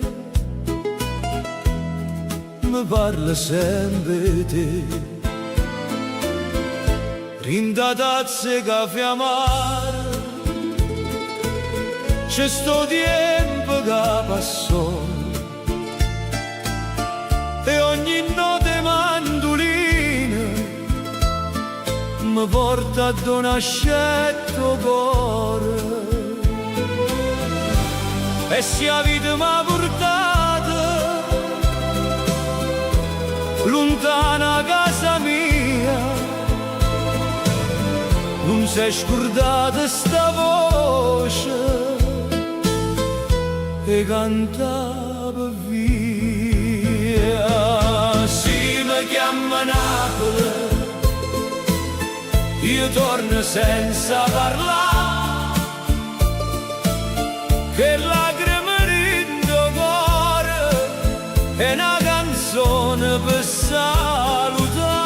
mi parla sempre te. Rinda tazze caffè amaro, c'è sto tempo che passò, e ogni notte mandolina mi porta ad un ascetto cuore. E se la vita m'ha portata lontana a casa mia, non si è scordata sta voce e cantava via. Si mi chiama Napoli, io torno senza parlare, che lacrime rindo cuore e una canzone per salutare.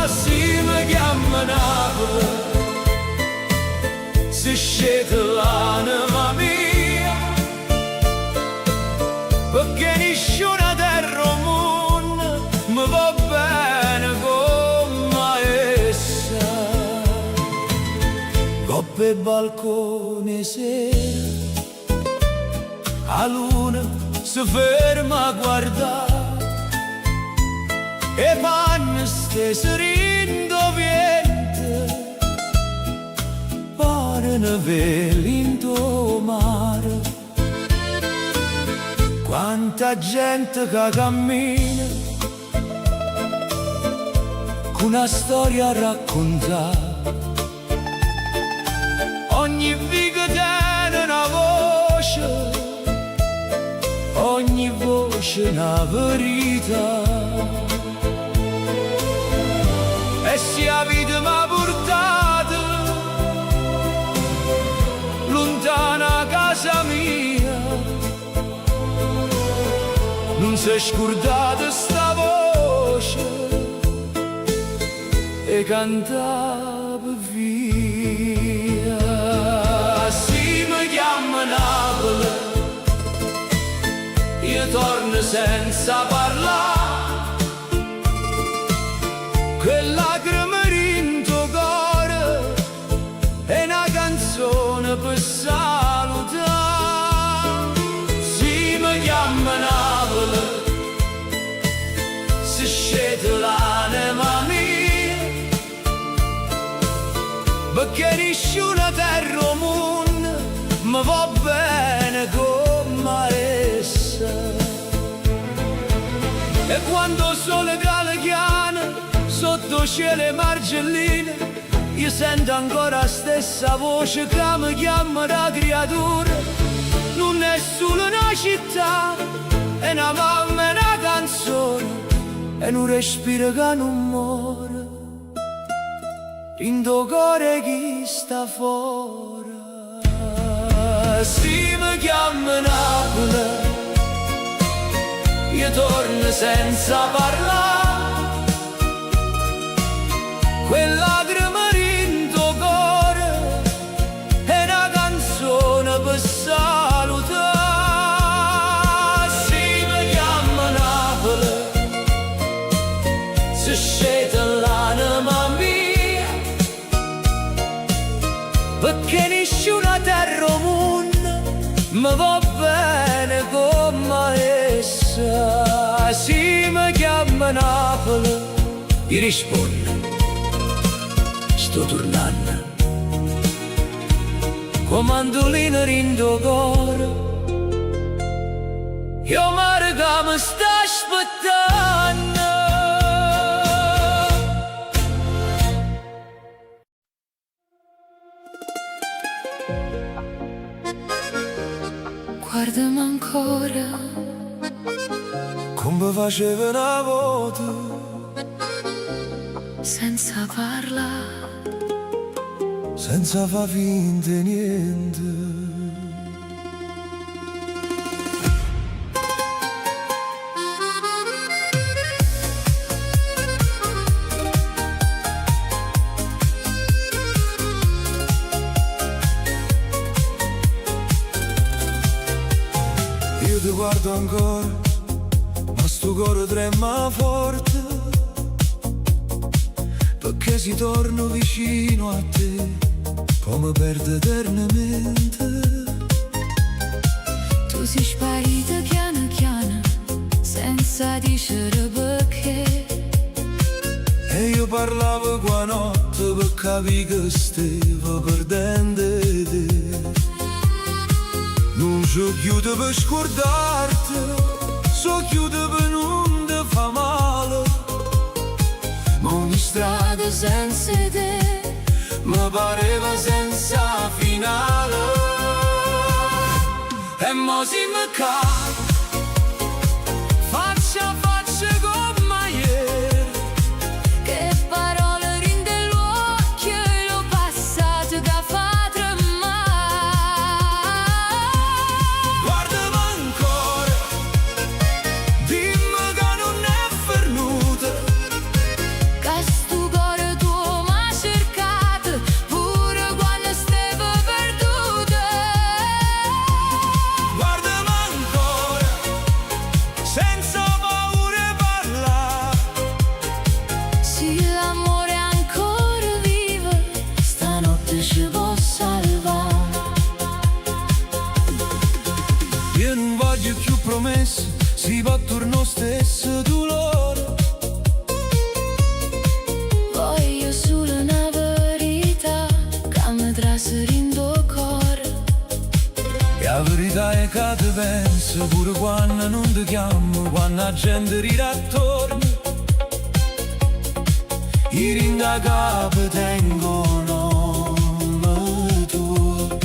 Si mi chiama Napoli, si scende l'anima mia, perché nessuna terra o mondo mi va bene come essa. Coppe e balcone sera, la luna si ferma a guardare, e panne stesse rindoviente pare una vela in tuo mare. Quanta gente che cammina con una storia a raccontare, ogni viga tiene una voce, ogni voce una verità. E se la vita m'ha portato lontana a casa mia, non si è scordata sta voce e cantava via. Sì, senza parlare, quella grimerito cuore è una canzone per salutare. Si mi chiama Napoli, si scende l'anima mia, perché nessuna terra o mondo mi va bene come essa. E quando il sole cala chiana sotto cielo margelline, io sento ancora la stessa voce che mi chiama da creatura. Non è solo una città, è una mamma e una canzone, è un respiro che non muore in tuo cuore chi sta fuori. Si mi chiama Napoli, io torno senza parlare, quella grimerito cuore è una canzone per salutare. Si mi chiama Napoli, si scende l'anima mia, perché nessuna terra o mondo mi va bene come essa. Si mi chiama Napoli, gli rispondo, sto tornando, con mandolino in tuo cuore, io mare che mi sta aspettando. Guardami ancora, come faceva una volta, senza parlare, senza far finta di niente. Io ti guardo ancora, ma sto cuore trema forte, perché si torna vicino a te, poi mi perde eternamente. tu sei sparita piano piano, senza dicere perché. E io parlavo qua notte per capire che stavo perdendo te. Non so chiude per scordarti, so chiude per non ti fa male, ma ogni strada senza te mi pareva senza finale. E mo si mi cade, faccia a faccia come ieri, Che parole rinde l'occhio e lo passato che fa tremare. guardami ancora, dimmi che non è venuta, Che sto cuore tuo m'ha cercato, pure quando stavo perduta. guardami ancora, senza paura parlare. Se l'amore è ancora vivo, stanotte ci può salvare. Io non voglio più promesse, si va attorno stesso dolore. Voglio solo una verità che mi traseri in tuo cuore. E la verità è che ti penso pure quando non ti chiamo, quando la gente ride attorno. I ringa capo tengono nome tuo.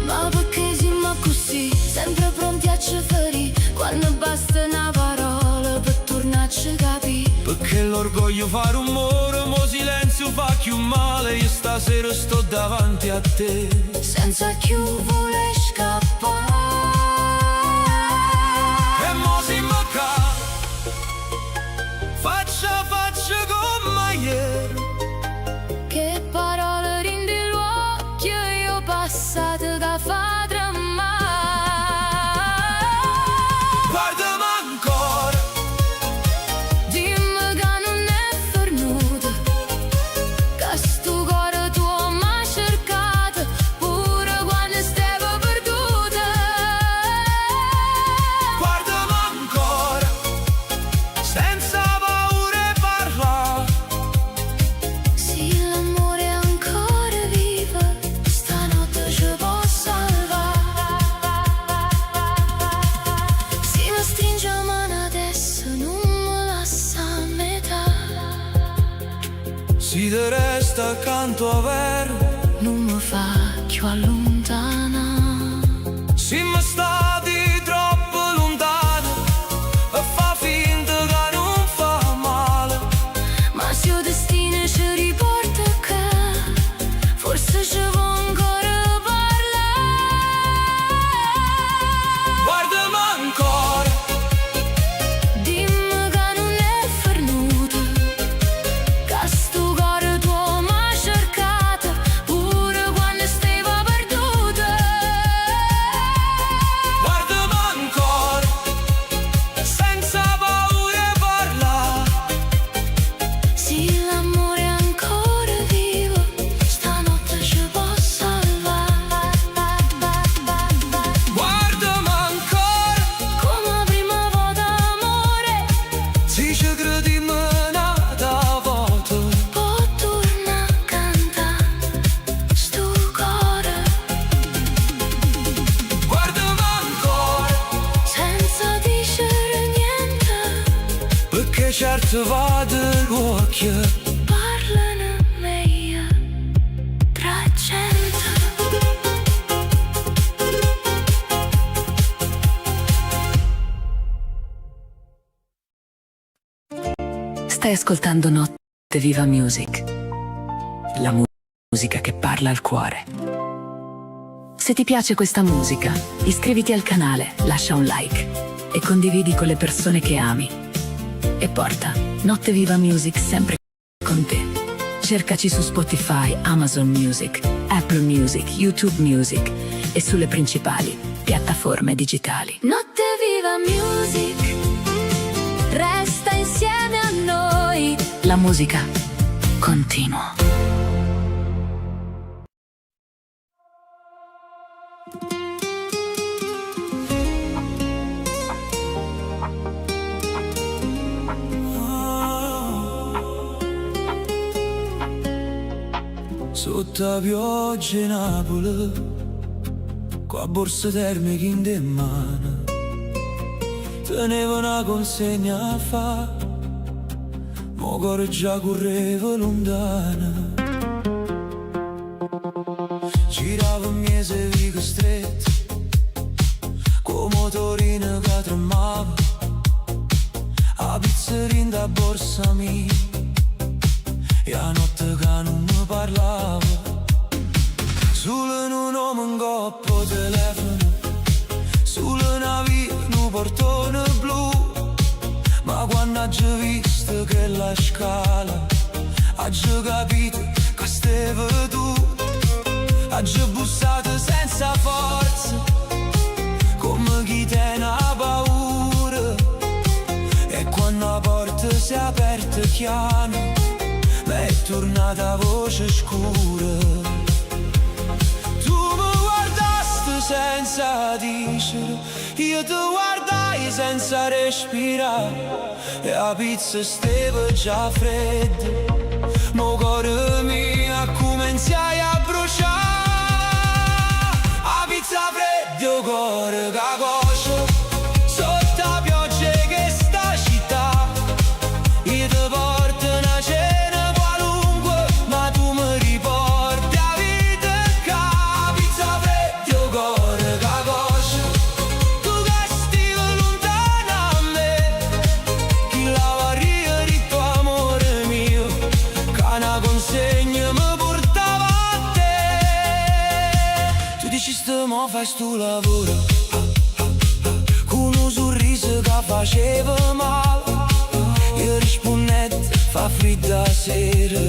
Ma perché siamo così, sempre pronti a ci ferire, quando basta una parola per tornarci a capire. Perché l'orgoglio fa rumore, mo silenzio fa più male. Io stasera sto davanti a te, Senza più voler scappare. e mo si mi cade, faccia a faccia come ieri. Che parole rinde l'occhio e io passato da fa tremare. tuo vero non mi fa più allontanare. siamo stati troppo lontani e fa finta che non fa male. Ma se il destino ci riporta qua, forse ci può ancora parlare. Guardami ancora, Dimmi che non è fernuto, che sto cuore tuo m'ha cercato pure quando stava perduto. guardami ancora, senza paura parlare. Se l'amore è ancora vivo, stanotte ci può salvare. Guardami ancora, Come prima volta amore, se ci crediamo un'altra volta. può tornare a cantare sto cuore, Guardami ancora, senza dire niente. perché certo vado l'occhio. Parlano meglio tra gente. Stai ascoltando Notte Viva Music, la musica che parla al cuore. Se ti piace questa musica, iscriviti al canale, lascia un like e condividi con le persone che ami. E porta Notte Viva Music sempre con te. Cercaci su Spotify, Amazon Music, Apple Music, YouTube Music e sulle principali piattaforme digitali. Notte viva music, resta insieme a noi. La musica continua. Sotto la pioggia in Napoli, con la borsa termica in mano, tenevo una consegna a fa, mo' cuore già correva lontana. Giravo in mese vico stretto, con motorino che tremava, a pizzeria da borsa mia, e a notte che non mi parlava. Solo in un uomo in coppo telefono, solo una via in un portone blu. Ma quando ho già visto che la scala, ho già capito che stavi tu. Ho già bussato senza forza, come chi tiene a paura. E quando la porta si è aperta chiano, è tornata voce scura. Tu mi guardasti senza dicere, io ti guardai senza respirare, e la pizza stava già fredda, mo' cuore mio cominciai a bruciare. La pizza fredda, o cuore che cuoce, sotto la pioggia che sta città. Io ti porto una cena qualunque, ma tu mi riporti a vita che pizza fredda, o cuore che cuoce. Tu che stai lontana a me, chi lava ria di tuo amore mio, che una consegna mi portava a te. Tu dici mo fai sto lavoro, con un sorriso che faceva male. Io rispondevo, fa fredda sera,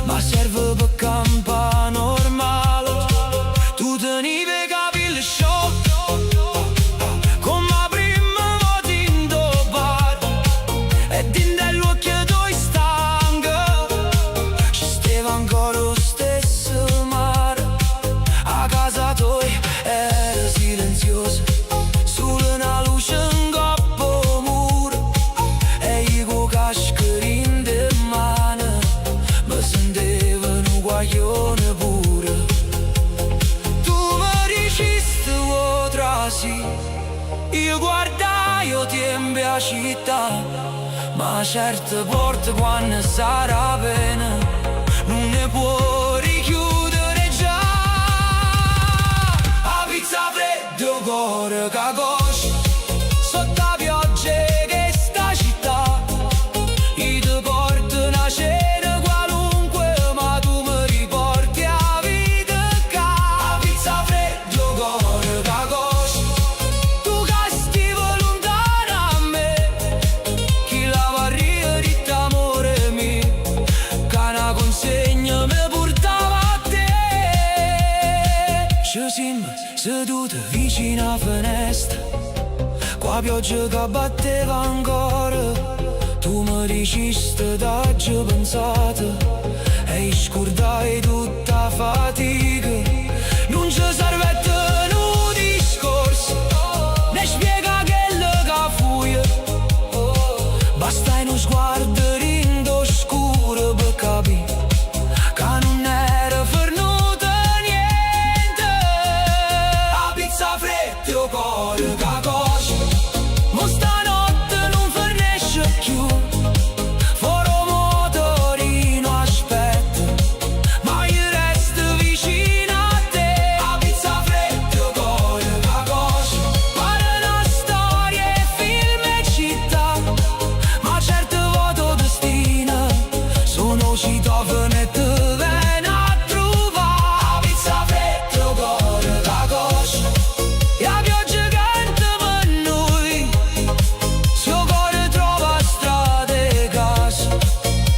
ma serve per campare normale. Tu tenevi i capelli sciolti, come la prima volta in tuo bar, e dentro l'occhio tuoi stanco, ci stava ancora lo stesso mare. A casa tua era silenziosa, solo una luce in coppo muro, e io con cascarin de mano mi sentivo un guaglione pure. Tu mi dicesti otra sì, io guardai, io tempi a città, ma certe porte quando sarà bene non ne può Ci siamo seduti vicino a finestra, qua pioggia che batteva ancora. Tu mi dicesti d'oggi pensato e scordai tutta fatica. Non ci serve un discorso, ne spiega quello che fui. Basta uno sguardo rindo scuro per capire che non era venuto niente. La pizza fredda o cuore che coce, ma stanotte non finisce più. Foro motorino aspetta, ma io resto vicino a te. La pizza fredda o cuore che coce, pare una storia e film e città, ma certe voto destino sono citofone e te ven a trovare. La pizza fredda o cuore che coce, e la pioggia canta per noi, se il cuore trova strade e case,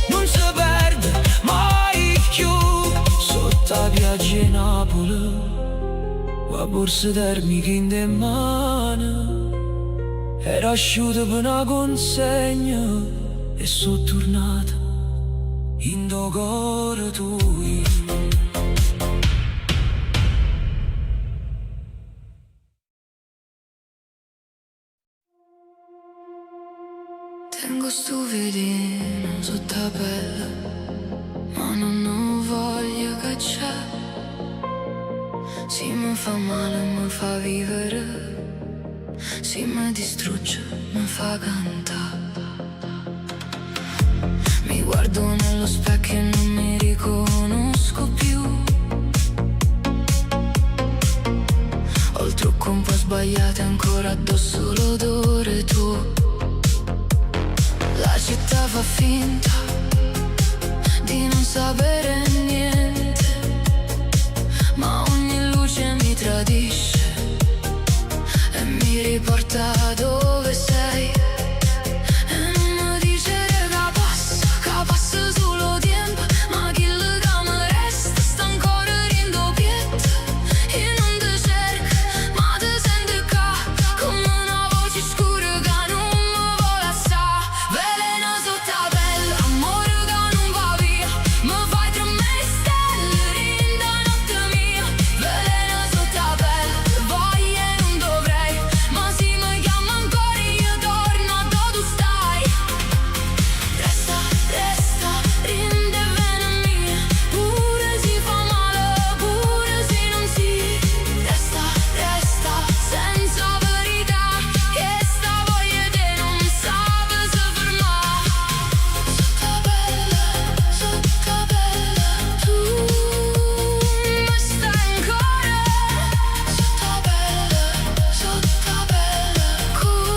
non si perde mai più. Sotto la piaggia in Napoli, la borsa termica in te mano, era asciutta per una consegna e sono tornata in tuo cuore tuo. Tengo sto veleno sotto la pelle, ma non voglio cacciare. Se mi fa male mi fa vivere, se mi distrugge mi fa cantare. Mi guardo nello specchio e non mi riconosco più. Ho il trucco un po' sbagliato e ancora addosso l'odore tuo. La città fa finta di non sapere niente, ma ogni luce mi tradisce e mi riporta dove sei. E non mi dice che passa solo tempo, ma chi le che resta sta ancora rindo pietto. E non ti cerca, ma ti sente qua, come una voce scura che non mi vola sa. Veleno sotto la pelle, amore che non va via, mi fai tremare stelle, rinda notte mia. Veleno sotto la pelle, voglio e non dovrei, ma se mi chiama ancora io torno a dove tu stai. Resta, resta, rinde vena mia, pure si fa male, pure se non si. Resta, resta, senza verità, che sta voglia te non sape se fermare. Sotto la pelle, tu mi stai ancora. Sotto la pelle, come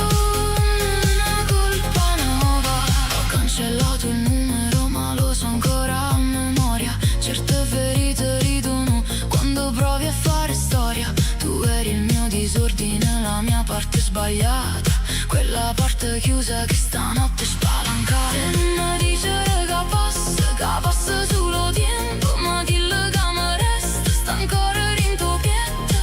una colpa nuova. Ho cancellato il numero ma lo so ancora a memoria. Certe ferite ridono quando provi a fare storia. Tu eri il mio disordine, la mia parte sbagliata, quella parte chiusa che stanotte spalancata. E non mi dice che passa solo tempo, ma chi le che mi resta sta ancora rindo pietto.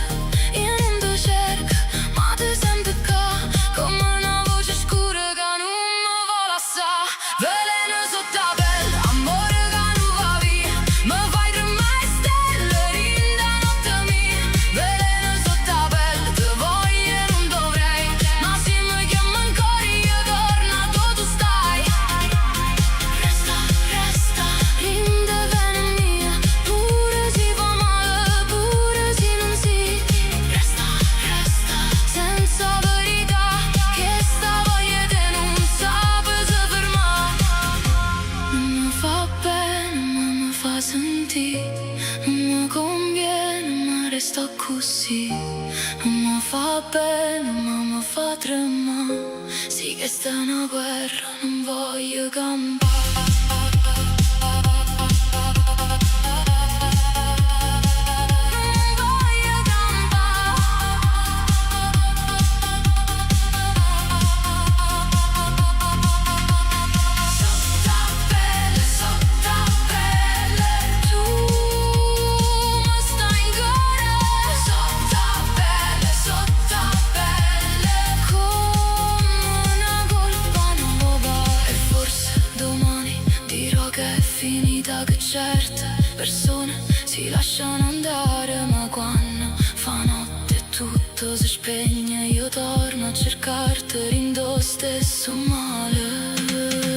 E non ti cerca, ma ti sente qua, come una voce scura che non mi vola sa. Veleno sotto la pelle, amore che non va via, mi fai tremare stelle, rinda notte mia. Veleno sotto la pelle, ti voglio e non dovrei, ma se mi chiama ancora io torno a dove tu stai. Resta, resta, rinde vena mia, pure si fa male, pure se non si. Resta, resta, senza verità, che sta voglia te non sape se fermare. Non mi fa bene ma mi fa sentire, non mi conviene ma resta così. Non mi fa bene ma mi fa tremare, sì che sta una guerra, non voglio campare. Non voglio campare. Sotto la pelle, tu mi stai ancora. andare, ma quando fa notte e tutto si spegne, io torno a cercarti rindo stesso male.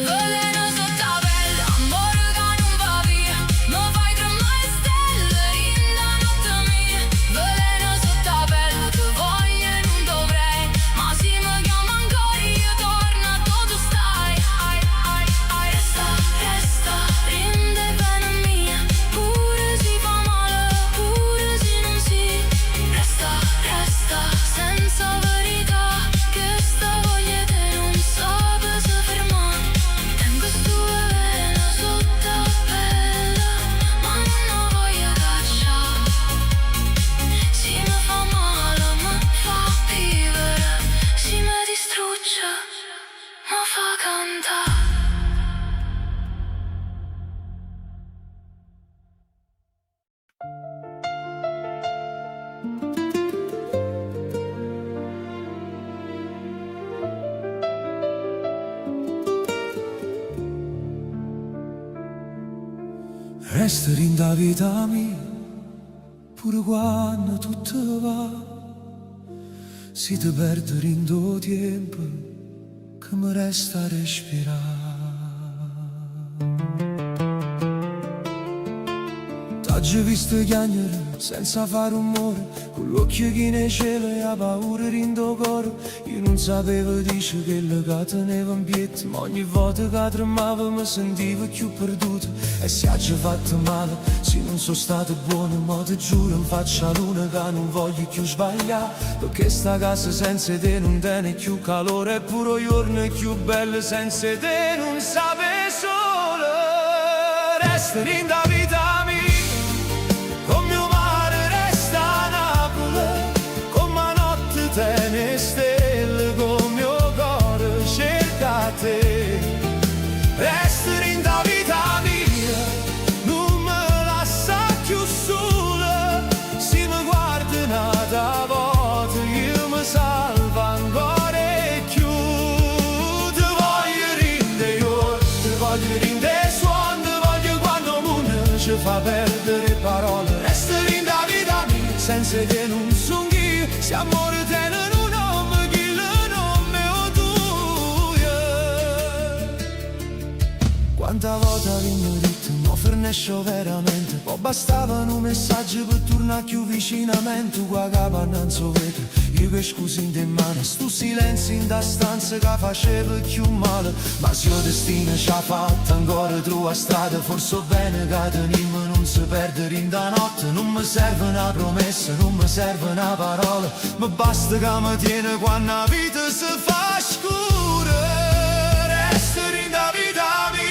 Veleno sotto la pelle, amore che non va via, mi fai tremare le stelle in la notte mia. Veleno sotto la pelle, ti voglio e non dovrei, ma se mi chiama ancora io torno a dove stai. Resta, resta, rinde bene mia, pure si fa male, pure se non si. Resta, resta, senza verità, che sta voglia te non sape se fermare. Tengo sto veleno sotto la pelle, ma non ho voglia cacciare. Si mi fa male, mi fa vivere, si mi distrugge, mi fa cantare. Resta in da vita mia, pure quando tutto va. Si ti perde in do tempo, che mi resta a respirare. T'ho visto piangere senza fare rumore, con l'occhio che ne cielo e la paura in do cuore. Io non sapevo dice che le teneva in piedi, ma ogni volta che tremavo mi sentivo più perduto. E se ci fatto male, se non sono stato buono, ma ti giuro in faccia luna che non voglio più sbagliare. Perché sta casa senza te non tiene più calore, e pure giorno è più bello senza te non sape solo. Resta in da vita mia, con mio mare resta a Napoli, con ma notte te ne stelle, con mio cuore cerca te. Resta in da vita mia, non me lascia più sola, se mi guarda un'altra volta io mi salvo ancora e più. Ti voglio rinde io, ti voglio rinde suono, ti voglio quando il mondo ci fa perdere parole. Resta in da vita mia, senza te non son io, se amore te non nome, chi il nome o tu. Quanta volta mi detto, no fernescio veramente, poi bastavano un messaggio per tornare più vicinamente. Qua capa non so vedere, io che scusi in te mano, sto silenzio in da stanza che faceva più male. Ma se il destino ci ha fatto ancora tua strada, forse bene che tenimmo non si perdere in da notte. Non mi serve una promessa, non mi serve una parola, ma basta che mi tiene quando la vita si fa scura. Resta in da vita mia,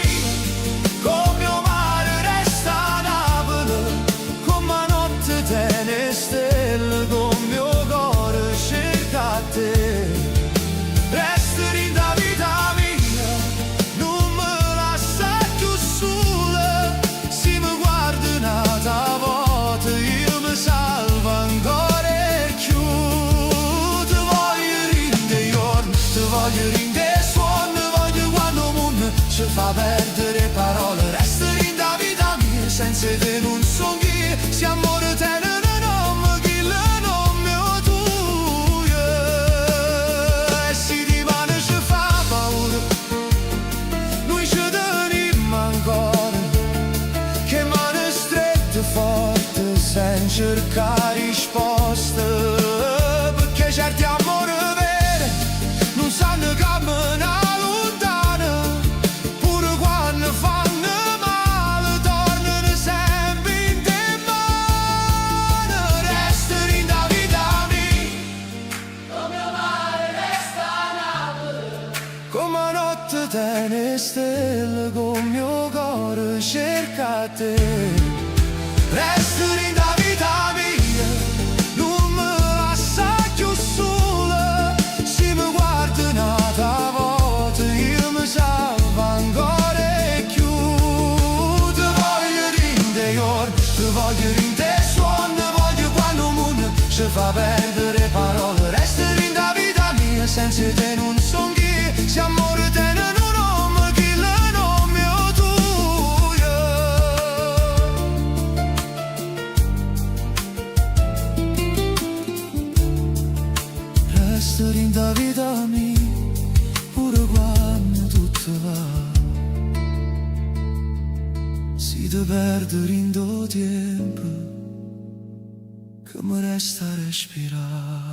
con mio mare resta a Napoli, con ma notte te ne stelle, con mio cuore cerca te. Resta in da vita mia, non me lascia più sola, se mi guarda un'altra volta io mi salvo ancora e più. Ti voglio rinde giorno, ti voglio rinde suono, ti voglio quando il mondo ci fa perdere parole. Resta in da vita mia, senza te non son io, se amore te non nome, chi il nome o tu. E se di mano ci fa paura, noi ci teniamo ancora, che mano strette forte senza cercare risposte. Perché certi amori veri non sanno camminare lontano, pure quando fanno male tornano sempre in te mano. Resta in da vita mia, come mio mare resta a Napoli, come notte te ne stelle, con mio cuore cerca te. Resta in da vita mia, non me lascia più sola, se mi guarda un'altra volta io mi salvo ancora e più. Ti voglio rinde giorno, ti voglio rinde suono, ti voglio quando il mondo ci fa perdere parole. Resta in da vita mia, senza te non son io, se amore te non nome, chi il nome o tu. rindo tempo che mi resta a respirare.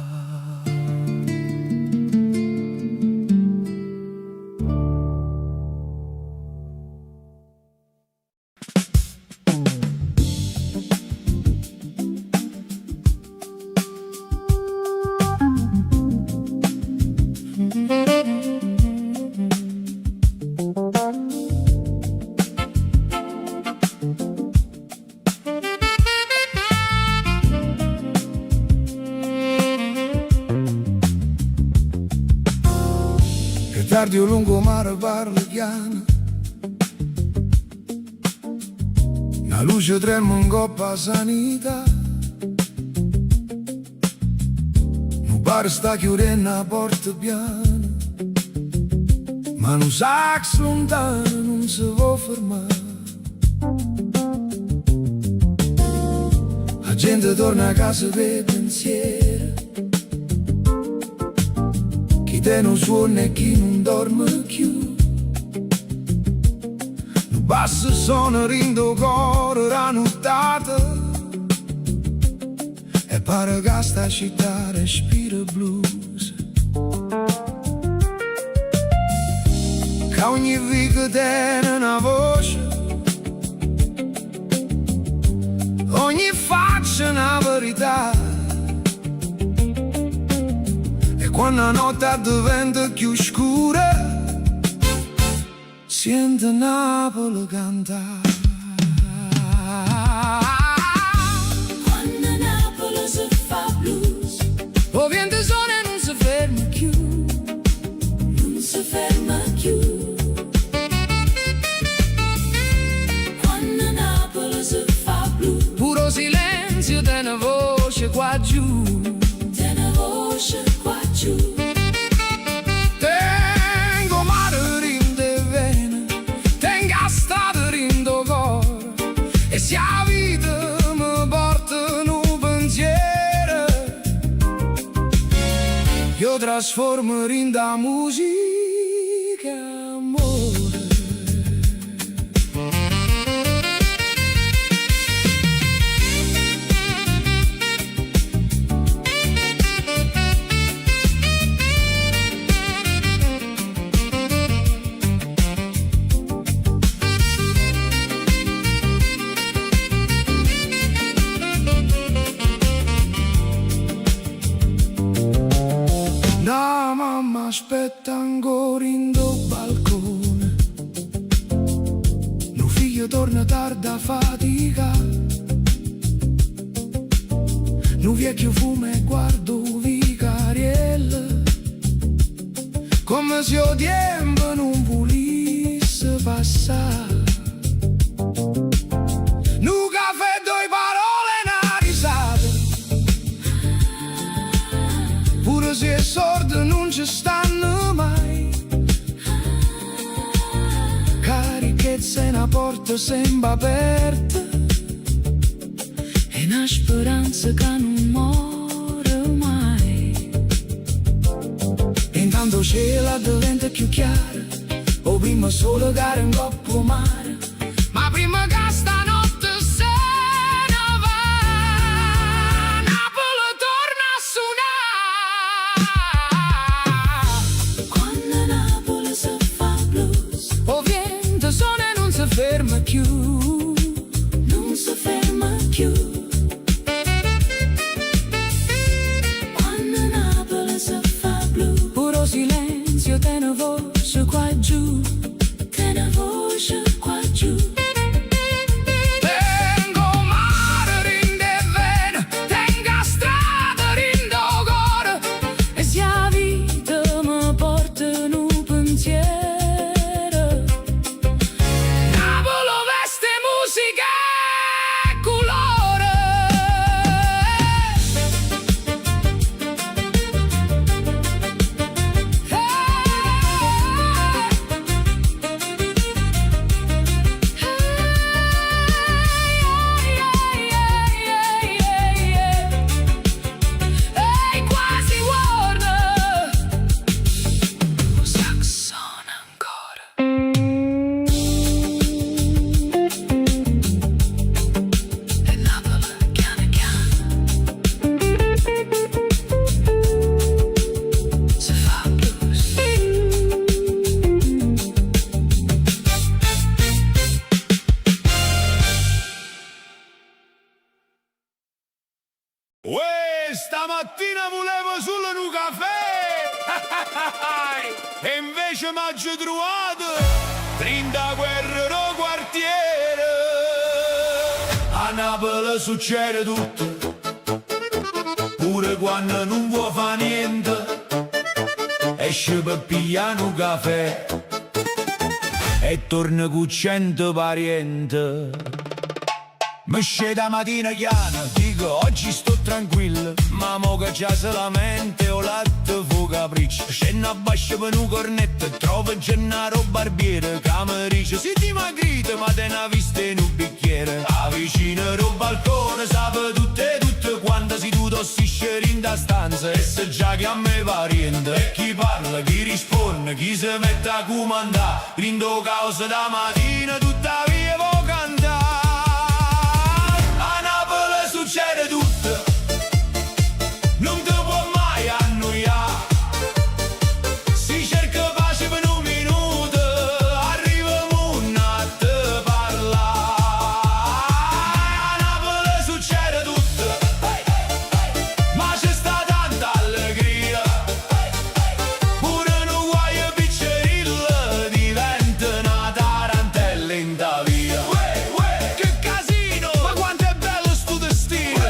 Tardi o lungo mare parla piano, la luce trema in coppa a sanità, non pare sta chiudendo la porta piano, ma non sa che lontano non si può fermare. La gente torna a casa per pensiero, chi non suona e chi non dorme più. Non basta suona rindo cuore la nottata, e pare che sta città respira blues. Che ogni vita tiene una voce, ogni faccia una verità. Quando la notte diventa più scura, sento Napoli cantare. Quando Napoli si fa blues, O vento suona e non si ferma più, non si ferma più. Quando Napoli si fa blues, puro silenzio di una voce qua giù. c'è una voce qua giù. Tengo mare rinde vene, tengo stato rindo cuore, e se la vita mi porta in un pensiero, io trasformo rinda musica amore. La mamma aspetta ancora in do balcone, mio figlio torna tarda fatica, un vecchio fuma e guardo vicariella, come se il tempo non volesse passare. Un caffè, due parole e una risata, pure se è sordo non ci stanno mai. Carichezza e una porta sempre aperta, e una speranza che non muore mai. E intanto il cielo diventa più chiaro, o prima solo gara in coppa mare, ma prima che stanotte se ne va, Napoli torna a suonare. Quando Napoli si fa blues, O vento suona e non si ferma più, non si ferma più. Quando Napoli si fa blues, puro silenzio te ne voce qua giù. c'è una voce qua Uè, stamattina volevo solo un caffè e invece m'ho trovato 30 guerriero quartiere. A Napoli succede tutto, pure quando non vuoi fa niente. Esce per pigliare un caffè e torna con 100 parenti. Mi scende la mattina chiana, dico oggi sto tranquillo, ma mo che già se la mente o latte fu capriccio. Scendo a bascia per un cornetto e trovo Gennaro barbiere che mi dice si dimagrite ma te ne vista in un bicchiere. A vicino al balcone sape tutte quando si tu tossisce in da stanza e se già che a me pariente. E chi parla, chi risponde, chi si mette a comandare, rindo causa da mattina tutta via vo cantare. Succede tutto, non ti può mai annoiare. Si cerca pace per un minuto, arriviamo un attimo a parlare. A Napoli succede tutto, ma c'è sta tanta allegria. Pure un guaio piccerilla diventa una tarantella in da via. Che casino, ma quanto è bello sto destino.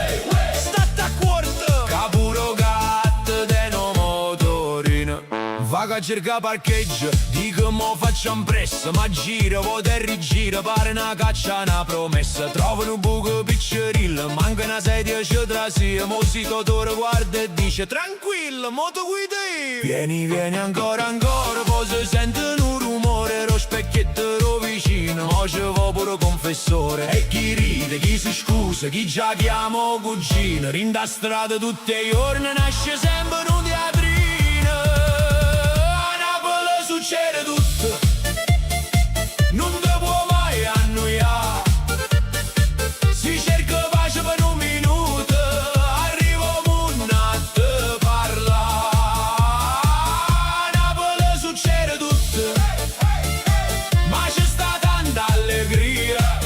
Vaga a cercare parcheggio, dico mo facciamo presto, ma gira, vuota e rigira, pare una caccia, una promessa. Trovo un buco piccerilla, manca una sedia ci trasia, mo si totore guarda e dice tranquillo, mo tu guida io. Vieni ancora, poi si sente un rumore, lo specchietto ro vicino, mo ci vo pure confessore. E chi ride, chi si scusa, chi già chiamo cugino, rinda strada tutti i giorni, nasce sempre un teatrino. Succede tutto, non ti può mai annoiare. Si cerca pace per un minuto, arriviamo un attimo a parlare. A Napoli succede tutto, ma c'è sta tanta allegria.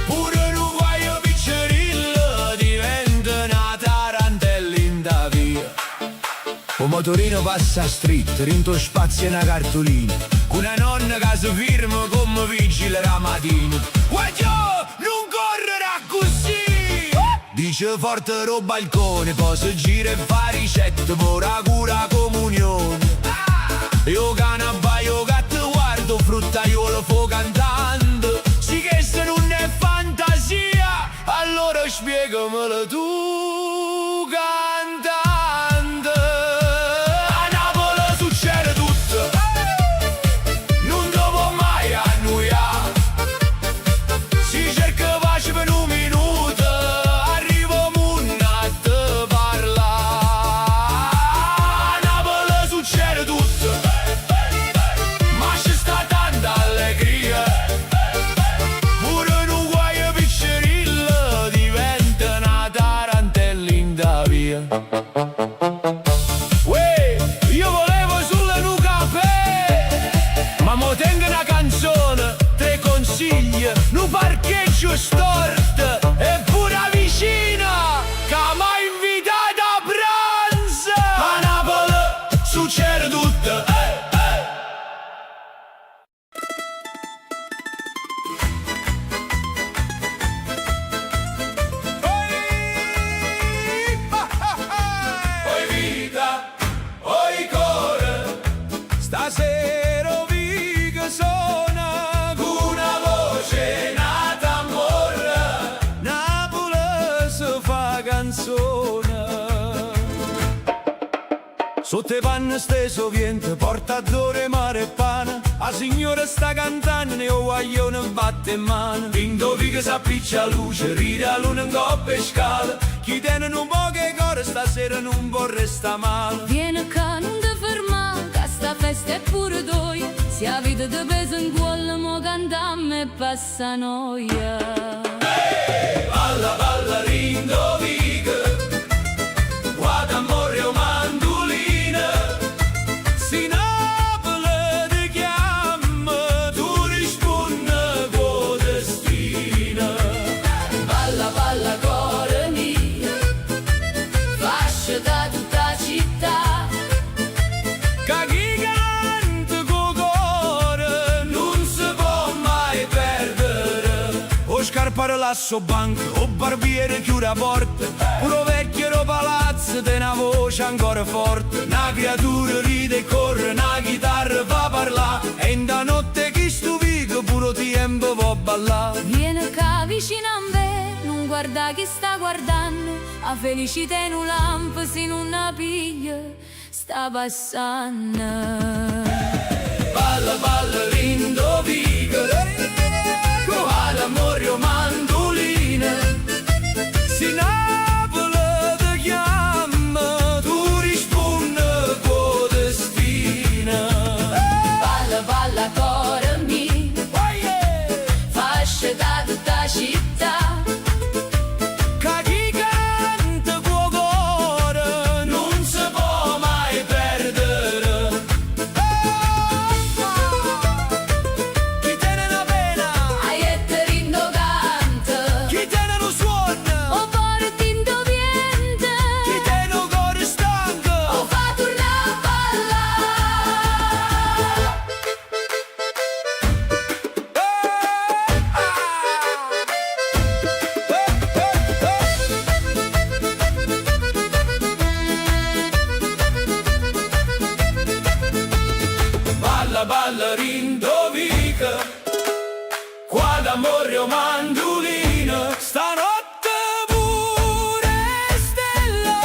Pure un guaio piccerilla diventa una tarantella in da via. Un motorino passa a street, rinto spazio e una cartolina, con una nonna che si firma come vigile la mattina. Guaglio, non correre così! Dice forte ro balcone, poi si gira e fa ricette, ora cura comunione. Io cane abbaio, gatto guardo, fruttaiolo fo cantando. Sì che se non è fantasia, allora spiegamelo tu cantando. Io volevo solo un caffè, ma mo tengo una canzone, tre consigli, un parcheggio storto e pure vicina che m'ha invitato a pranzo. A Napoli succede tutto, stasera vi che suona con una voce nata morra, Napoli si fa canzone. Sotto i panni steso vento, porta d'ore, mare e pane, a signora sta cantando e o guaglione batte in mano. Vindovi che s'appiccia luce, ride a luna in coppa e scala, chi tiene un po' che cuore stasera non può resta male. Vieni che non ti fermare, che sta festa è pure doia. Se la vita ti pesa in cuore, mo cantammo e passa noia. Balla, balla, rindovica, guarda amore o mandolina, si Napoli ti chiama, tu rispondi con destina. Balla, balla, cuore mio, parlare so banco, o barbiere chiude la porta, pure vecchio palazzo te una voce ancora forte, una creatura ride e corre, una chitarra fa parlare, e in da notte chi stupica pure tempo va ballare. Vieni qua vicino a me, non guarda chi sta guardando, a felicità in un lampo se non la piglia, sta passando. Balla, balla, l'indovica, con l'amore o mandolina, si Napoli ti chiama, tu rispondi con destina. Balla, balla, cuore mio, fascia da tutta la città. Che chi canta con cuore non si può mai perdere. Chi tiene una pena, Ai e te rindo canta, chi tiene un suono, o cuore tinto viente, chi tiene un cuore stanco. o fa tornare a Balla, balla, rindovica, qua d'amore o mandolina, stanotte pure stelle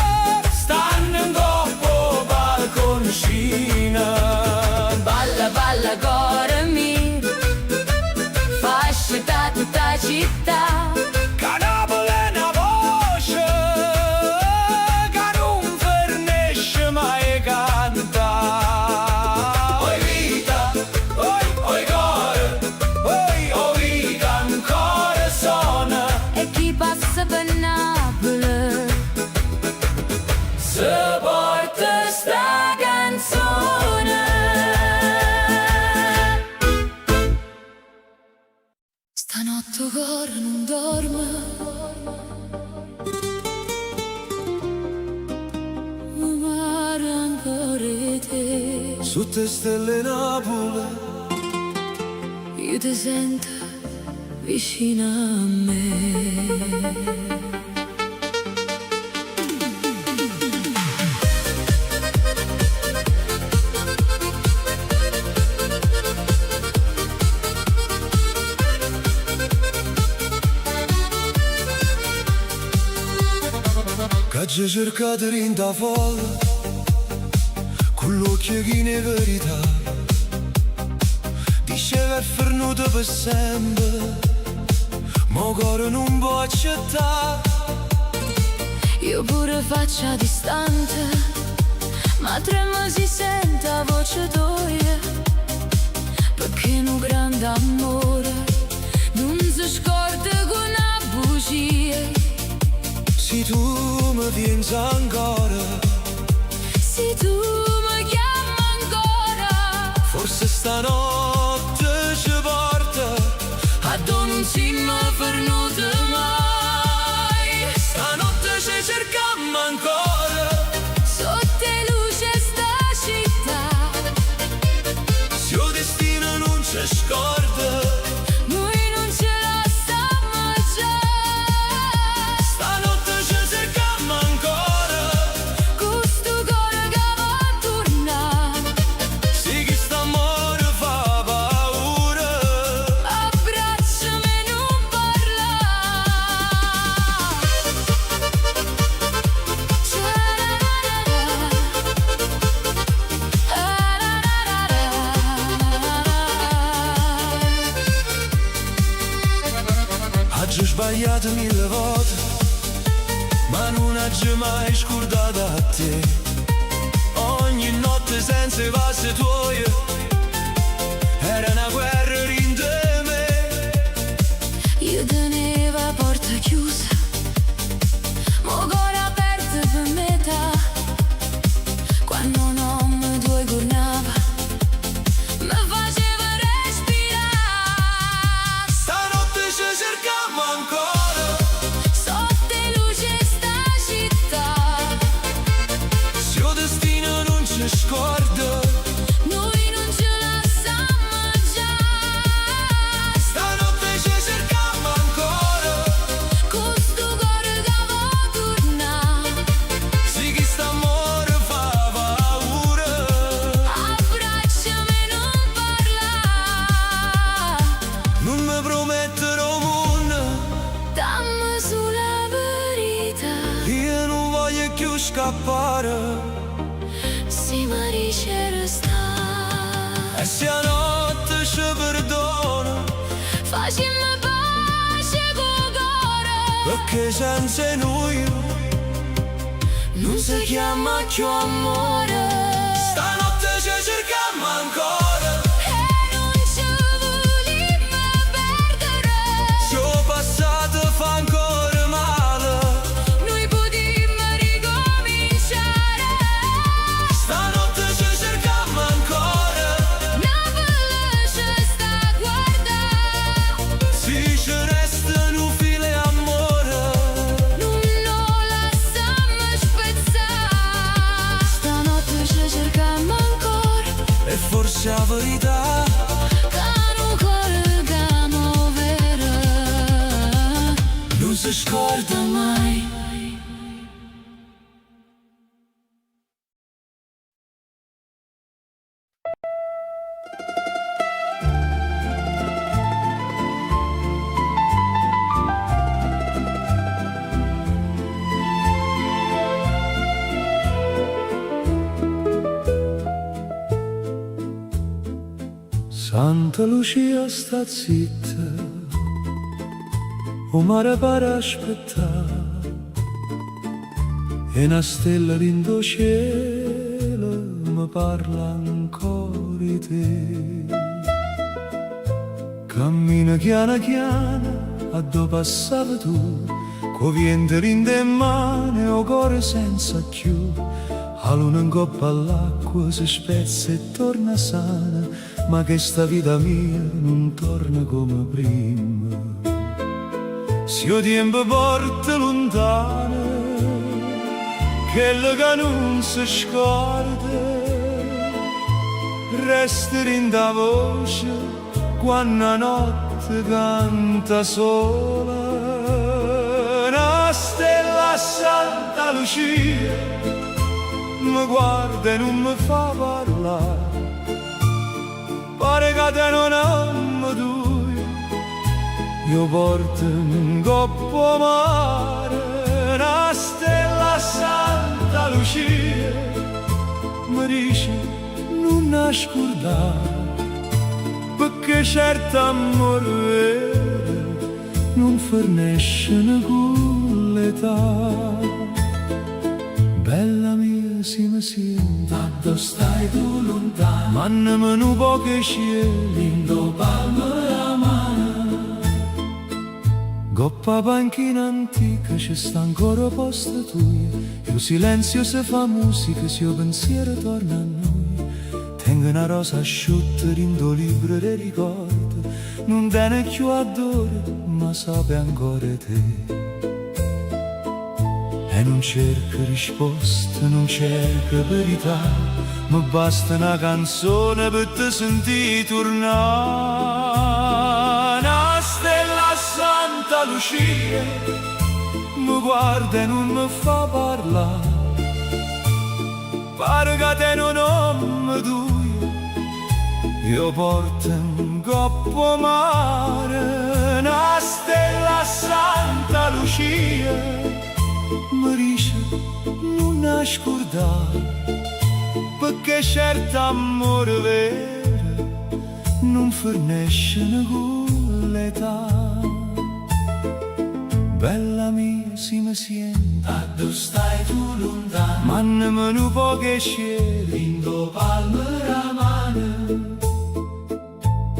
stanno in coppa balconcina. Balla, balla, cuore mio, fascia da tutta la città. Che Napoli è una voce che non fernisce mai canta. Oi vita, oi cuore, oi vita ancora suona. E chi passa per Napoli Se porta sta canzone. Stanotte cuore non dorme, mare ancora te. su te stelle Napoli, Io ti sento vicino a me. che ci cercate in da folla, con l'occhio che ne verità, diceva è fernuto per sempre, ma cuore non può accettare. Io pure faccia distante, ma trema si sente la voce tua, perché un grande amore non si scorda con una bugia. Se tu mi vieni ancora, Se tu mi chiami ancora, forse stanotte ci porta a dove non siamo venuti mai. stanotte ci cercammo ancora. Sotto luce sta città, Se il destino non ci scorda, noi non ce la stiamo già. stanotte ci cercammo ancora. Questo cuore che va a tornare, Sì che st'amore fa paura, abbracciami e non parlare. oggi ho sbagliato 1000 volte, ma non ho mai scordato a te. Ogni notte senza i passi tuoi era una guerra in me. Io tenevo a porta chiusa, mo cuore aperto per metà. Quando non mi tuoi tornava, mi faceva respirare. Stanotte ci cercammo ancora. Sotto luce sta città, Se il destino non ci scorda, noi non più scappare. Si mi riesce resta E se a notte ci perdona, facciamo pace con cuore, perché senza noi non si chiama più amore. stanotte ci cerchiamo ancora. E non ci vogliamo perdere, Se il passato fa ancora male, noi potremmo ricominciare. stanotte ci cerchiamo ancora. Napoli ci sta a guardare, Se ci resta un filo amore, non lo lasciamo spezzare. Stanotte ci cerchiamo ancora, e forse la verità che non colleghiamo vera, non si scorda mai. Santa Lucia sta zitta, o mare pare aspettare, e una stella lindo cielo mi parla ancora di te. Cammina chiana chiana a dove passavi tu, co vento lindo in mano e o cuore senza più. A luna in coppa all'acqua si spezza e torna sana, ma che sta vita mia non torna come prima. Se io tempo porta lontana, quello che non si scorda, resta in da voce quando la notte canta sola. Una stella Santa Lucia mi guarda e non mi fa parlare, pare che te non amo tu, io porto un coppo mare. Una stella Santa Lucia mi dice non nascondare, perché certo amore vero non fornisce con l'età. Bella mia, si mi sente, dove stai tu lontano, mandami un po' che cieli, in do palme la mano. Coppa panchina antica, ci sta ancora posto tuo, il silenzio se fa musica, se il pensiero torna a noi. Tengo una rosa asciutta in do libro dei ricordi, non tiene più adore, ma sape ancora te. E non cerco risposte, non cerco verità, mi basta una canzone per te sentire tornare. Una stella Santa Lucia mi guarda e non mi fa parlare, pare che te non amo tu, io porto un coppo mare. Una stella Santa Lucia mi dice non nascondare, perché certo amore vero non fornisce con l'età. Bella mia, si mi sente, a dove stai tu lontano, mandami un po' che cielo, in do palme la mano.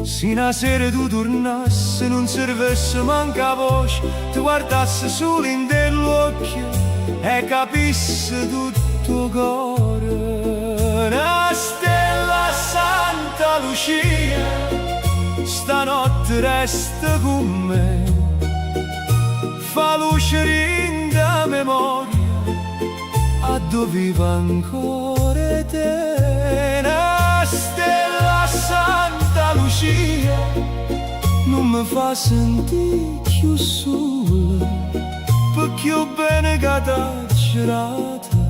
Se una sera tu tornassi, non servesse manca voce, ti guardassi solo in dell'occhio e capissi tutto cuore. Una stella Santa Lucia, stanotte resta con me, fa luce in da memoria, a dove viva ancora te. Una stella Santa Lucia non mi fa sentire più sola, perché io bene che t'ha girata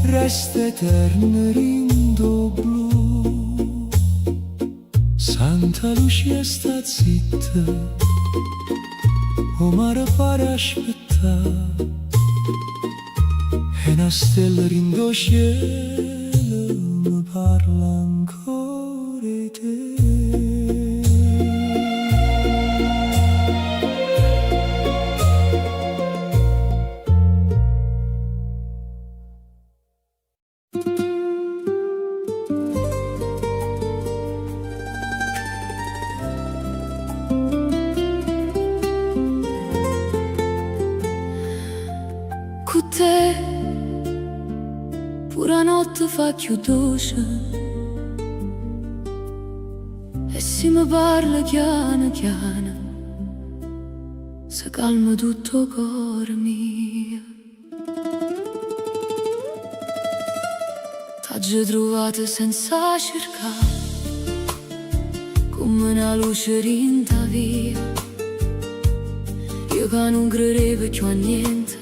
resta eterna rindo blu. Santa Lucia sta zitta, o mare pare aspettare, E una stella in do cielo mi parla ancora di te. Con te pure notte fa più dolce e se mi parla chiano chiano si calma tutto il cuore mio. T'ho trovato senza cercare come una luce rinta via. Io che non credevo più a niente,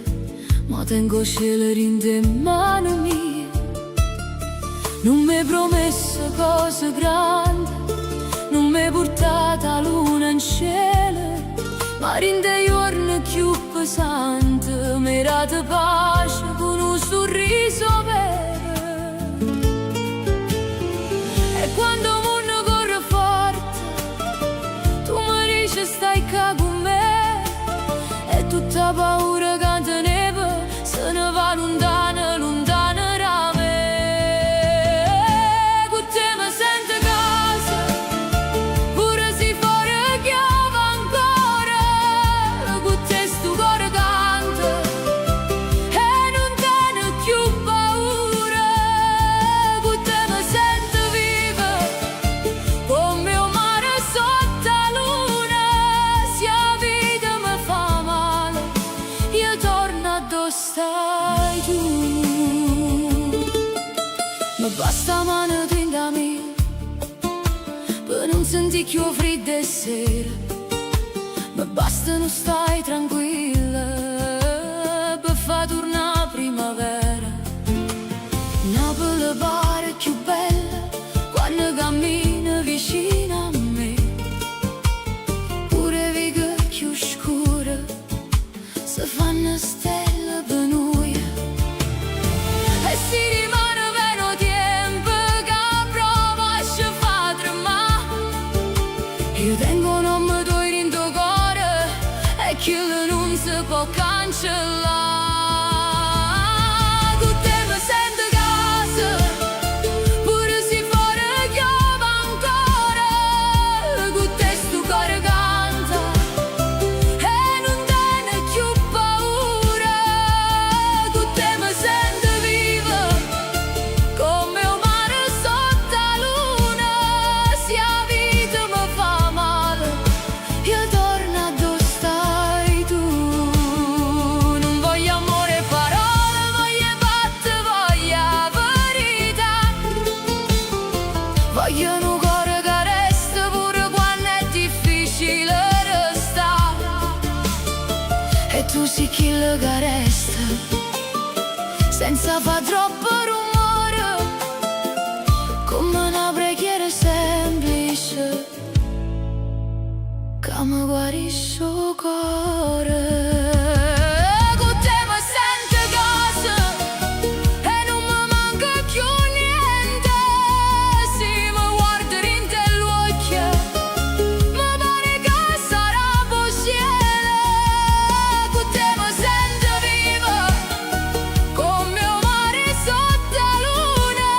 ma tengo cielo in mano mie. Non mi hai promesso cose grandi, non mi hai portato la luna in cielo, ma rinde giorni più pesanti, mi hai dato pace con un sorriso vero. E quando il mondo corre forte, tu mi dici stai qua con me, e tutta paura che tenevo se ne va lontana, lontana da me. Con te mi sento a casa, pure se fuori chiama ancora. Con te sto cuore canta e non te ne più paura. Con te mi sento viva, come un mare sotto la luna. Se la vita mi fa male, io torno dove stai tu. Ma basta mano da me per non sentire più freddo e sera. Ma basta non stai tranquilla per far tornare primavera. Napoli pare più bella quando cammina vicino a me. Pure vighe più scure se fanno stelle per noi. E si rimane meno tempo che prova a ci fa tremare. Io tengo un nome tuo in tuo cuore e che non si può cancellare. Con te mi sento a casa, pure se fuori chiama ancora. Con te sto cuore canta e non te ne più paura. Con te mi sento viva, come un mare sotto la luna. Se la vita mi fa male, io torno dove stai tu. Non voglio amore e parole, voglio batte, voglio verità. Voglio un cuore che resta pure quando è difficile restare. E tu sei quello che resta, senza far troppo rumore, come una preghiera semplice che mi guarisce il cuore. Con te mi sento a casa e non mi manca più niente. Se mi guardo in te l'occhio, mi pare che sarà possibile. Con te mi sento viva, come un mare sotto la luna.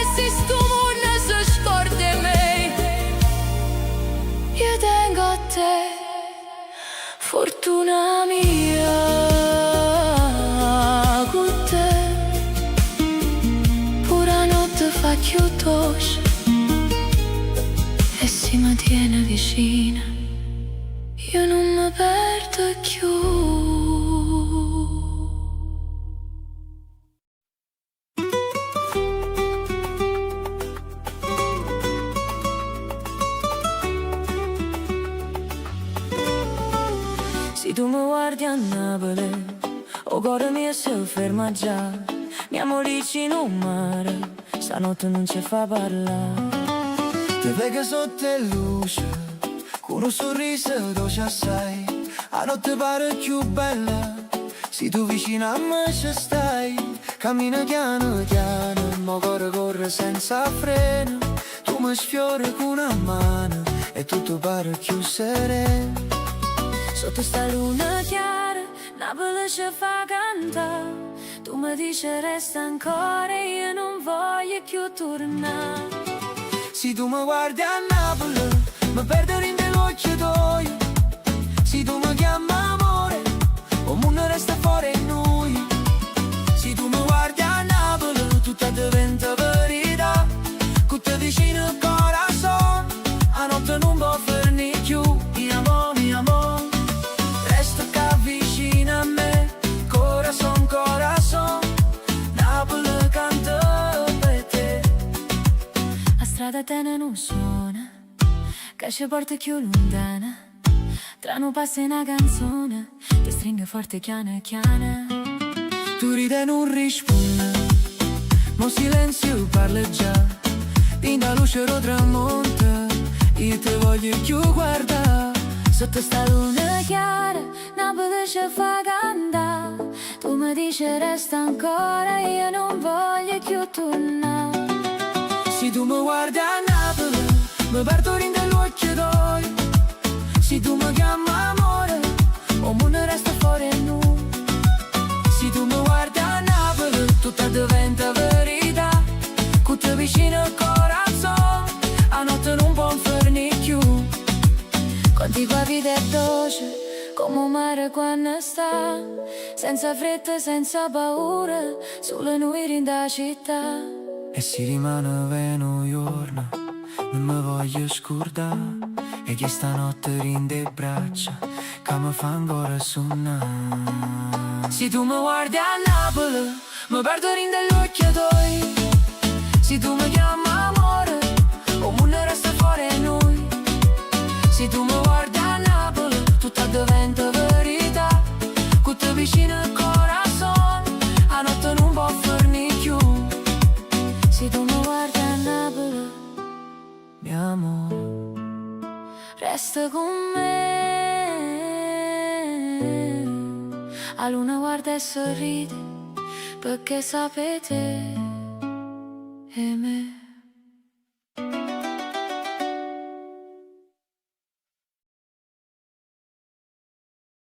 E se sto mondo si scorda me, io tengo a te, fortuna mia. Con te pure notte fa più dolce e si mi tiene vicina, io non mi perdo più. Se tu mi guardi a Napoli, o cuore mio si ferma già. Andiamo vicino al mare, stanotte non ci fa parlare. Ti vega sotto le luce, con un sorriso dolce assai. La notte pare più bella Se tu vicino a me ci stai, cammina piano piano, il mio cuore corre senza freno. Tu mi sfiori con una mano e tutto pare più sereno. Sotto sta luna chiara, Napoli ci fa cantare. Tu mi dici resta ancora e io non voglio più tornare. Se tu mi guardi a Napoli, mi perdo in dell'occhio tuoi. Se tu mi chiami amore, o mondo resta fuori in noi. Se tu mi guardi a Napoli, tutta diventa verità. Con te vicino il corazon, a notte non può fermi più. Mi amo, resta qua vicino a me. Corazon, corazon, Napoli canta per te. La strada tene non suona, che ci porta più lontana. Tra non passa una canzone, ti stringe forte chiana chiana. Tu ridi e non rispondi, ma silenzio parla già. Tinta luce lo tramonta, io ti voglio più guardare. Sotto sta luna chiara, Napoli ci fa cantare. Tu mi dici resta ancora, io non voglio più tornare. Se tu mi guardi a Napoli, mi perdo in dell'occhio tuoi. Se tu mi chiami amore, o mondo resta fuori in noi. Se tu mi guardi a Napoli, tutta diventa verità. Con te vicino al corazon, a notte non può fermi più. Quanti qua vita è dolce, come un mare quando sta. Senza fretta, senza paura, solo noi in da città. E si rimane veno giorno, non mi voglio scordare. E che stanotte rinde braccia, che mi fa ancora suonare. Se tu mi guardi a Napoli, mi perdo rinde l'occhio tuoi. Se tu mi chiami amore, o mondo resta fuori in noi. Se tu mi guardi a Napoli, tutta diventa verità. Con te vicino al corazon, a notte non può fermi più. Se tu mi guardi a Napoli, mio amore, resta con me. A luna guarda e sorride, perché sapete e me.